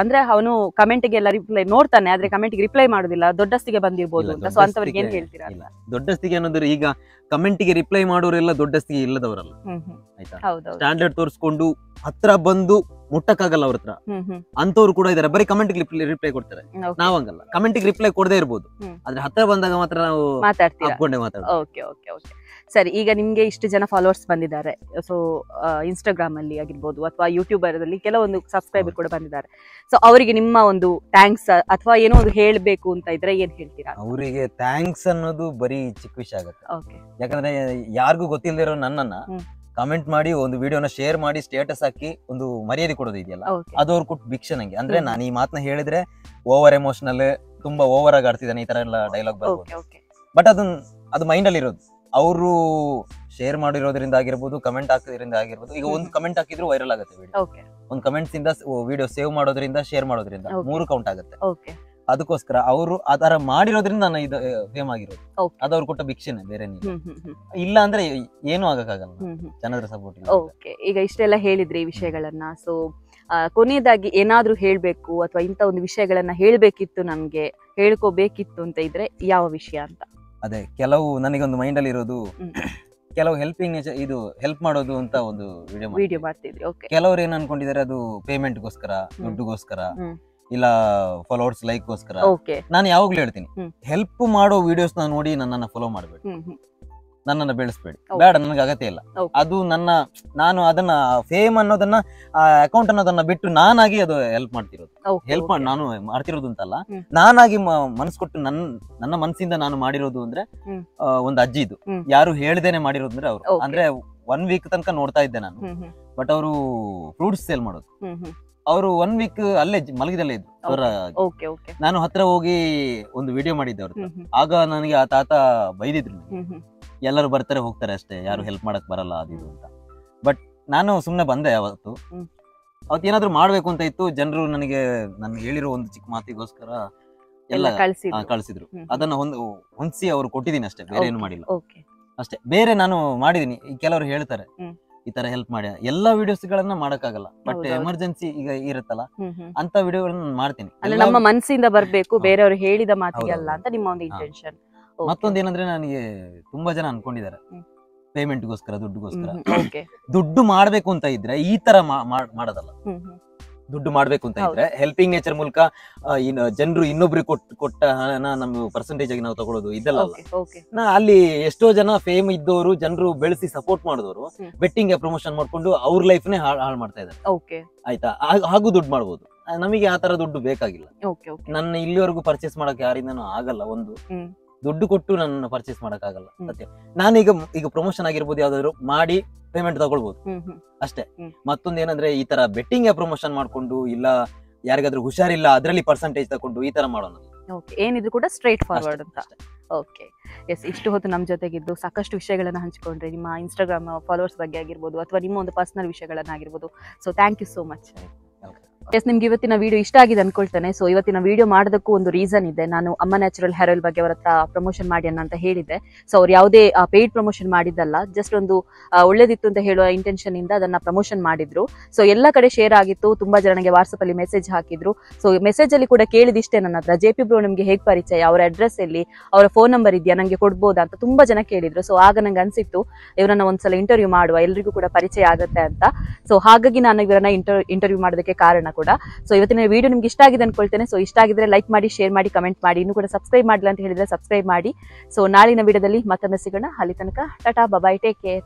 ಅಂದ್ರೆ ಅವನು ಕಮೆಂಟ್ ಗೆ ಎಲ್ಲ ರಿಪ್ಲೈ ನೋಡ್ತಾನೆ, ಆದ್ರೆ ಕಮೆಂಟ್ ಗೆ ರಿಪ್ಲೈ ಮಾಡುದಿಲ್ಲ, ದೊಡ್ಡಸ್ತಿಗೆ ಬಂದಿರ್ಬೋದು ಅಂತ. ಸೊ ಅಂತವ್ರಿಗೆ ಏನ್ ಹೇಳ್ತೀರಾ? ದೊಡ್ಡಸ್ತಿಗೆ ಅನ್ನೋದು ಈಗ ಕಮೆಂಟ್ ಗೆ ರಿಪ್ಲೈ ಮಾಡೋರೆಲ್ಲ ದೊಡ್ಡಸ್ತಿಗೆ ಇಲ್ಲದವರಲ್ಲ, ಆಯ್ತಾ? ಸ್ಟ್ಯಾಂಡರ್ಡ್ ತೋರಿಸ್ಕೊಂಡು ಹತ್ರ ಬಂದು ಮುಟ್ಟಕ್ಕಾಗಲ್ಲ ಅವ್ರ ಹತ್ರ, ಅಂತವ್ರು ಕೂಡ ಇದಾರೆ. ಬರೀ ಕಮೆಂಟ್ ರಿಪ್ಲೈ ಕೊಡ್ತಾರೆ. ನಾವಂಗಲ್ಲ, ಕಮೆಂಟ್ ರಿಪ್ಲೈ ಕೊಡದೇ ಇರ್ಬೋದು, ಆದ್ರೆ ಹತ್ರ ಬಂದಾಗ ಮಾತ್ರ ನಾವು ಮಾತಾಡ್ತೀವಿ. ಓಕೆ ಓಕೆ ಓಕೆ, ಸರಿ. ಈಗ ನಿಮ್ಗೆ ಇಷ್ಟು ಜನ ಫಾಲೋವರ್ಸ್ ಬಂದಿದ್ದಾರೆ, ಸೊ ಇನ್ಸ್ಟಾಗ್ರಾಮ್ ಅಲ್ಲಿ ಆಗಿರ್ಬೋದು ಅಥವಾ ಯೂಟ್ಯೂಬರ್ ಅಲ್ಲಿ ಕೆಲವೊಂದು ಸಬ್ಸ್ಕ್ರೈಬರ್ ಕೂಡ ಬಂದಿದ್ದಾರೆ. ಸೊ ಅವರಿಗೆ ನಿಮ್ಮ ಒಂದು ಥ್ಯಾಂಕ್ಸ್ ಅಥವಾ ಏನೋ ಒಂದು ಹೇಳ್ಬೇಕು ಅಂತ ಇದ್ರೆ ಏನ್ ಹೇಳ್ತೀರಾ? ಅವರಿಗೆ ಥ್ಯಾಂಕ್ಸ್ ಅನ್ನೋದು ಬರೀ ಚಿಕ್ಕ ವಿಷಯ ಆಗುತ್ತೆ. ಯಾಕಂದ್ರೆ ಯಾರಿಗೂ ಗೊತ್ತಿಲ್ಲದಿರೋ ನನ್ನನ್ನ ಕಮೆಂಟ್ ಮಾಡಿ ಒಂದು ವಿಡಿಯೋನ ಶೇರ್ ಮಾಡಿ ಸ್ಟೇಟಸ್ ಹಾಕಿ ಒಂದು ಮರ್ಯಾದೆ ಕೊಡೋದು ಇದೆಯಲ್ಲ, ಅದು ಅವ್ರು ಕೊಟ್ಟು ಭಿಕ್ಷೆ ನಂಗೆ. ಅಂದ್ರೆ ನಾನು ಈ ಮಾತನ್ನ ಹೇಳಿದ್ರೆ ಓವರ್ ಎಮೋಷನಲ್, ತುಂಬಾ ಓವರ್ ಆಗಿ ಆಡ್ತಿದ್ದಾನೆ, ಈ ತರ ಎಲ್ಲ ಡೈಲಾಗ್ ಬರ್ಬೋದು. ಬಟ್ ಅದು ಮೈಂಡ್ ಅಲ್ಲಿ ಇರೋದು. ಅವರು ಶೇರ್ ಮಾಡಿರೋದ್ರಿಂದ ಆಗಿರ್ಬೋದು, ಕಮೆಂಟ್ ಹಾಕೋದ್ರಿಂದ ಆಗಿರ್ಬೋದು. ಈಗ ಒಂದು ಕಮೆಂಟ್ ಹಾಕಿದ್ರು ವೈರಲ್ ಆಗುತ್ತೆ ವಿಡಿಯೋ, ಒಂದು ಕಮೆಂಟ್ಸ್ ಇಂದ ವಿಡಿಯೋ ಸೇವ್ ಮಾಡೋದ್ರಿಂದ, ಶೇರ್ ಮಾಡೋದ್ರಿಂದ 3 ಕೌಂಟ್ ಆಗುತ್ತೆ. ಅದಕ್ಕೋಸ್ಕರ ಅವರು ಆತರ ಮಾಡಿರೋದ್ರಿಂದ ನಾನು ಇದು ಫೇಮ್ ಆಗಿರೋದು. ಅದು ಅವ್ರು ಕೊಟ್ಟ ಭಿಕ್ಷೆನೆ, ಬೇರೆ ಇಲ್ಲ ಅಂದ್ರೆ ಏನು ಆಗಕ್ಕಾಗಲ್ಲ ಜನರ ಸಪೋರ್ಟ್. ಓಕೆ, ಈಗ ಇಷ್ಟೆಲ್ಲ ಹೇಳಿದ್ರಿ ಈ ವಿಷಯಗಳನ್ನ. ಸೊ ಕೊನೆಯದಾಗಿ ಏನಾದ್ರೂ ಹೇಳ್ಬೇಕು ಅಥವಾ ಇಂತ ಒಂದು ವಿಷಯಗಳನ್ನ ಹೇಳ್ಬೇಕಿತ್ತು, ನಮ್ಗೆ ಹೇಳ್ಕೋಬೇಕಿತ್ತು ಅಂತ ಇದ್ರೆ ಯಾವ ವಿಷಯ ಅಂತ? ಅದೇ ಕೆಲವು ನನಗೊಂದು ಮೈಂಡ್ ಅಲ್ಲಿ ಇರೋದು, ಕೆಲವು ಹೆಲ್ಪಿಂಗ್ ನೇಚರ್, ಇದು ಹೆಲ್ಪ್ ಮಾಡೋದು ಅಂತ ಒಂದು ವಿಡಿಯೋ ಮಾಡ್ತಿದ್ರಿ. ಕೆಲವ್ರು ಏನ್ ಅನ್ಕೊಂಡಿದ್ದಾರೆ, ಅದು ಪೇಮೆಂಟ್ಗೋಸ್ಕರ, ದುಡ್ಡುಗೋಸ್ಕರ, ಇಲ್ಲ ಫಾಲೋವರ್ಸ್ ಲೈಕ್ ಗೋಸ್ಕರ. ನಾನು ಯಾವಾಗ್ಲೂ ಹೇಳ್ತೀನಿ, ಹೆಲ್ಪ್ ಮಾಡೋ ವಿಡಿಯೋಸ್ ನೋಡಿ ನನ್ನನ್ನ ಫಾಲೋ ಮಾಡ್ಬೇಡಿ, ನನ್ನನ್ನ ಬೆಳೆಸ್ಬೇಡಿ, ಬೇಡ, ನನಗೆ ಅಗತ್ಯ ಇಲ್ಲ. ಅದು ನಾನು ಅದನ್ನ ಫೇಮ್ ಅನ್ನೋದನ್ನ, ಅಕೌಂಟ್ ಅನ್ನೋದನ್ನ ಬಿಟ್ಟು ನಾನಾಗಿ ಅದು ಹೆಲ್ಪ್ ಮಾಡ್ತಿರೋದು. ಹೆಲ್ಪ್ ಮಾಡಿ ನಾನು ಮಾಡ್ತಿರೋದು ಅಂತಲ್ಲ, ನಾನಾಗಿ ಮನಸ್ಸು ಕೊಟ್ಟು ನನ್ನ ಮನಸ್ಸಿಂದ ನಾನು ಮಾಡಿರೋದು. ಅಂದ್ರೆ ಒಂದು ಅಜ್ಜಿ, ಇದು ಯಾರು ಹೇಳ್ದೇನೆ ಮಾಡಿರೋದು. ಅಂದ್ರೆ ಅವ್ರು ಅಂದ್ರೆ 1 week ತನಕ ನೋಡ್ತಾ ಇದ್ದೆ ನಾನು, ಬಟ್ ಅವರು ಫ್ರೂಟ್ಸ್ ಸೇಲ್ ಮಾಡೋದು. ಅವರು 1 week ಅಲ್ಲೇ ಮಲಗಿದಲ್ಲೇ ಇದ್ರು. ನಾನು ಹತ್ರ ಹೋಗಿ ಒಂದು ವಿಡಿಯೋ ಮಾಡಿದ್ದೆ ಅವ್ರ. ಆಗ ನನಗೆ ಆ ತಾತ ಬೈದಿದ್ರು, ಎಲ್ಲರೂ ಬರ್ತಾರೆ ಹೋಗ್ತಾರೆ ಅಷ್ಟೇ, ಯಾರು ಹೆಲ್ಪ್ ಮಾಡಕ್ ಬರಲ್ಲ ಅದು ಅಂತ. ಬಟ್ ನಾನು ಸುಮ್ನೆ ಬಂದೆ. ಅವತ್ತು ಏನಾದ್ರು ಮಾಡ್ಬೇಕು ಅಂತ ಇತ್ತು. ಜನರು ನನಗೆ ಹೇಳಿರೋ ಒಂದು ಚಿಕ್ಕ ಮಾತಿಗೋಸ್ಕರ ಎಲ್ಲ ಕಳ್ಸಿದ್ರು. ಅದನ್ನ ಹೊಂದಿಸಿ ಅವ್ರು ಕೊಟ್ಟಿದ್ದೀನಿ ಅಷ್ಟೇ, ಬೇರೆ ಏನು ಮಾಡಿಲ್ಲ ಅಷ್ಟೇ. ಬೇರೆ ನಾನು ಮಾಡಿದೀನಿ. ಕೆಲವರು ಹೇಳ್ತಾರೆ ಈ ತರ ಹೆಲ್ಪ್ ಮಾಡಿ, ಎಲ್ಲಾ ವಿಡಿಯೋಸ್ ಗಳನ್ನ ಮಾಡಕ್ಕಾಗಲ್ಲ, ಬಟ್ ಎಮರ್ಜೆನ್ಸಿ ಈಗ ಇರುತ್ತಲ್ಲ ಅಂತ ವಿಡಿಯೋಗಳನ್ನ ಮಾಡ್ತೀನಿ. ನಮ್ಮ ಮನಸ್ಸಿಂದ ಬರ್ಬೇಕು, ಬೇರೆಯವರು ಹೇಳಿದ ಮಾತಿಗೆ ಅಲ್ಲ ಅಂತ ನಿಮ್ಮ ಒಂದು ಇಂಟೆನ್ಷನ್. ಮತ್ತೊಂದೇನಂದ್ರೆ, ನನಗೆ ತುಂಬಾ ಜನ ಅನ್ಕೊಂಡಿದ್ದಾರೆ ಪೇಮೆಂಟ್ಗೋಸ್ಕರ, ದುಡ್ಡುಗೋಸ್ಕರ. ದುಡ್ಡು ಮಾಡ್ಬೇಕು ಅಂತ ಇದ್ರೆ ಈ ತರ ಮಾಡೋದಲ್ಲ. ದುಡ್ಡು ಮಾಡ್ಬೇಕು ಅಂತ ಇದ್ರೆ ಹೆಲ್ಪಿಂಗ್ ನೇಚರ್ ಮೂಲಕ ಜನರು ಇನ್ನೊಬ್ರಿಗೆ ಕೊಟ್ಟ ಹಣ ನಮ್ಮ ಪರ್ಸೆಂಟೇಜ್ ಆಗಿ ನಾವು ತಗೊಳ್ಳೋದು ಇದೆಲ್ಲ. ಅಲ್ಲಿ ಎಷ್ಟೋ ಜನ ಫೇಮ್ ಇದ್ದವರು, ಜನರು ಬೆಳೆಸಿ ಸಪೋರ್ಟ್ ಮಾಡಿದವರು ಬೆಟ್ಟಿಂಗ್ ಪ್ರಮೋಷನ್ ಮಾಡ್ಕೊಂಡು ಅವ್ರ ಲೈಫ್ ನೇ ಹಾಳು ಮಾಡ್ತಾ ಇದ್ದಾರೆ. ಆಯ್ತಾ? ಹಾಗೂ ದುಡ್ಡು ಮಾಡ್ಬೋದು. ನಮಗೆ ಆ ತರ ದುಡ್ಡು ಬೇಕಾಗಿಲ್ಲ. ನನ್ನ ಇಲ್ಲಿವರೆಗೂ ಪರ್ಚೇಸ್ ಮಾಡಕ್ ಯಾರಿಂದನೂ ಆಗಲ್ಲ. ಒಂದು ದುಡ್ಡು ಕೊಟ್ಟು ನನ್ನ ಪರ್ಚೇಸ್ ಮಾಡಕ್ ಆಗಲ್ಲ. ಸತ್ಯ. ನಾನೀಗ ಪ್ರಮೋಷನ್ ಆಗಿರ್ಬೋದು, ಯಾವ್ದಾದ್ರು ಮಾಡಿ ಪೇಮೆಂಟ್ ತಗೊಳ್ಬಹುದು ಅಷ್ಟೇ. ಮತ್ತೊಂದೇನಂದ್ರೆ, ಈ ತರ ಬೆಟ್ಟಿಂಗ್ ಪ್ರಮೋಷನ್ ಮಾಡ್ಕೊಂಡು, ಇಲ್ಲ ಯಾರಿಗಾದ್ರೂ ಹುಷಾರಿಲ್ಲ ಅದ್ರಲ್ಲಿ ಪರ್ಸೆಂಟೇಜ್ ತಗೊಂಡು ಈ ತರ ಮಾಡೋಣ. ಏನಿದ್ರು ಕೂಡ ಸ್ಟ್ರೈಟ್ ಫಾರ್ವರ್ಡ್ ಅಂತ. Okay, yes. ಇಷ್ಟು ಹೊತ್ತು ನಮ್ಮ ಜೊತೆಗಿದ್ದು ಸಾಕಷ್ಟು ವಿಷಯಗಳನ್ನ ಹಂಚಿಕೊಂಡ್ರೆ, ನಿಮ್ಮ ಇನ್ಸ್ಟಾಗ್ರಾಮ್ ಫಾಲೋವರ್ಸ್ ಬಗ್ಗೆ ಆಗಿರ್ಬೋದು ಅಥವಾ ನಿಮ್ಮ ಒಂದು ಪರ್ಸನಲ್ ವಿಷಯಗಳನ್ನಾಗಿರ್ಬೋದು. So thank you so much. Yes, ನಿಮ್ಗೆ ಇವತ್ತಿನ ವಿಡಿಯೋ ಇಷ್ಟ ಆಗಿದೆ ಅನ್ಕೊಳ್ತೇನೆ. ಸೊ ಇವತ್ತಿನ ವಿಡಿಯೋ ಮಾಡೋದಕ್ಕೂ ಒಂದು ರೀಸನ್ ಇದೆ. ನಾನು ಅಮ್ಮ ನ್ಯಾಚುರಲ್ ಹೇರ್ ಆಯಿಲ್ ಬಗ್ಗೆ ಅವರ ಹತ್ರ ಪ್ರಮೋಷನ್ ಮಾಡಿ ಅಂತ ಹೇಳಿದ್ದೆ. ಸೊ ಅವ್ರು ಯಾವುದೇ ಪೇಯ್ಡ್ ಪ್ರಮೋಷನ್ ಮಾಡಿದ್ದಲ್ಲ, ಜಸ್ಟ್ ಒಂದು ಒಳ್ಳೇದಿತ್ತು ಅಂತ ಹೇಳುವ ಇಂಟೆನ್ಷನ್ ಇಂದ ಅದನ್ನ ಪ್ರಮೋಷನ್ ಮಾಡಿದ್ರು. ಸೊ ಎಲ್ಲ ಕಡೆ ಶೇರ್ ಆಗಿತ್ತು, ತುಂಬಾ ಜನರಿಗೆ ವಾಟ್ಸ್ಆಪ್ ಅಲ್ಲಿ ಮೆಸೇಜ್ ಹಾಕಿದ್ರು. ಸೊ ಮೆಸೇಜ್ ಅಲ್ಲಿ ಕೂಡ ಕೇಳಿದಿಷ್ಟೇ ನನ್ನ ಹತ್ರ, JP ಬ್ರೋ ನಿಮ್ಗೆ ಹೇಗ್ ಪರಿಚಯ, ಅವರ ಅಡ್ರೆಸ್ ಎಲ್ಲಿ, ಅವರ ಫೋನ್ ನಂಬರ್ ಇದೆಯಾ, ನಂಗೆ ಕೊಡ್ಬೋದಾ ಅಂತ ತುಂಬಾ ಜನ ಕೇಳಿದ್ರು. ಸೊ ಆಗ ನಂಗೆ ಅನ್ಸಿತ್ತು ಇವರನ್ನ ಒಂದ್ಸಲ ಇಂಟರ್ವ್ಯೂ ಮಾಡುವ, ಎಲ್ರಿಗೂ ಕೂಡ ಪರಿಚಯ ಆಗುತ್ತೆ ಅಂತ. ಸೊ ಹಾಗಾಗಿ ನಾನು ಇವರನ್ನ ಇಂಟರ್ವ್ಯೂ ಮಾಡೋದಕ್ಕೆ ಕಾರಣ ಕೂಡ. ಸೊ ಇವತ್ತಿನ ವಿಡಿಯೋ ನಿಮ್ಗೆ ಇಷ್ಟ ಆಗಿದೆ ಅನ್ಕೊಳ್ತೇನೆ. ಸೊ ಇಷ್ಟ ಆಗಿದ್ರೆ ಲೈಕ್ ಮಾಡಿ, ಶೇರ್ ಮಾಡಿ, ಕಮೆಂಟ್ ಮಾಡಿ. ಇನ್ನು ಕೂಡ ಸಬ್ಸ್ಕ್ರೈಬ್ ಮಾಡಿಲ್ಲ ಅಂತ ಹೇಳಿದ್ರೆ ಸಬ್ಸ್ಕ್ರೈಬ್ ಮಾಡಿ. ಸೊ ನಾಳಿನ ವಿಡಿಯೋದಲ್ಲಿ ಮತ್ತೊಮ್ಮೆ ಸಿಗೋಣ. ಅಲ್ಲಿ ತನಕ ಟಾಟಾ, ಬಾಯ್, ಟೇಕ್ ಕೇರ್.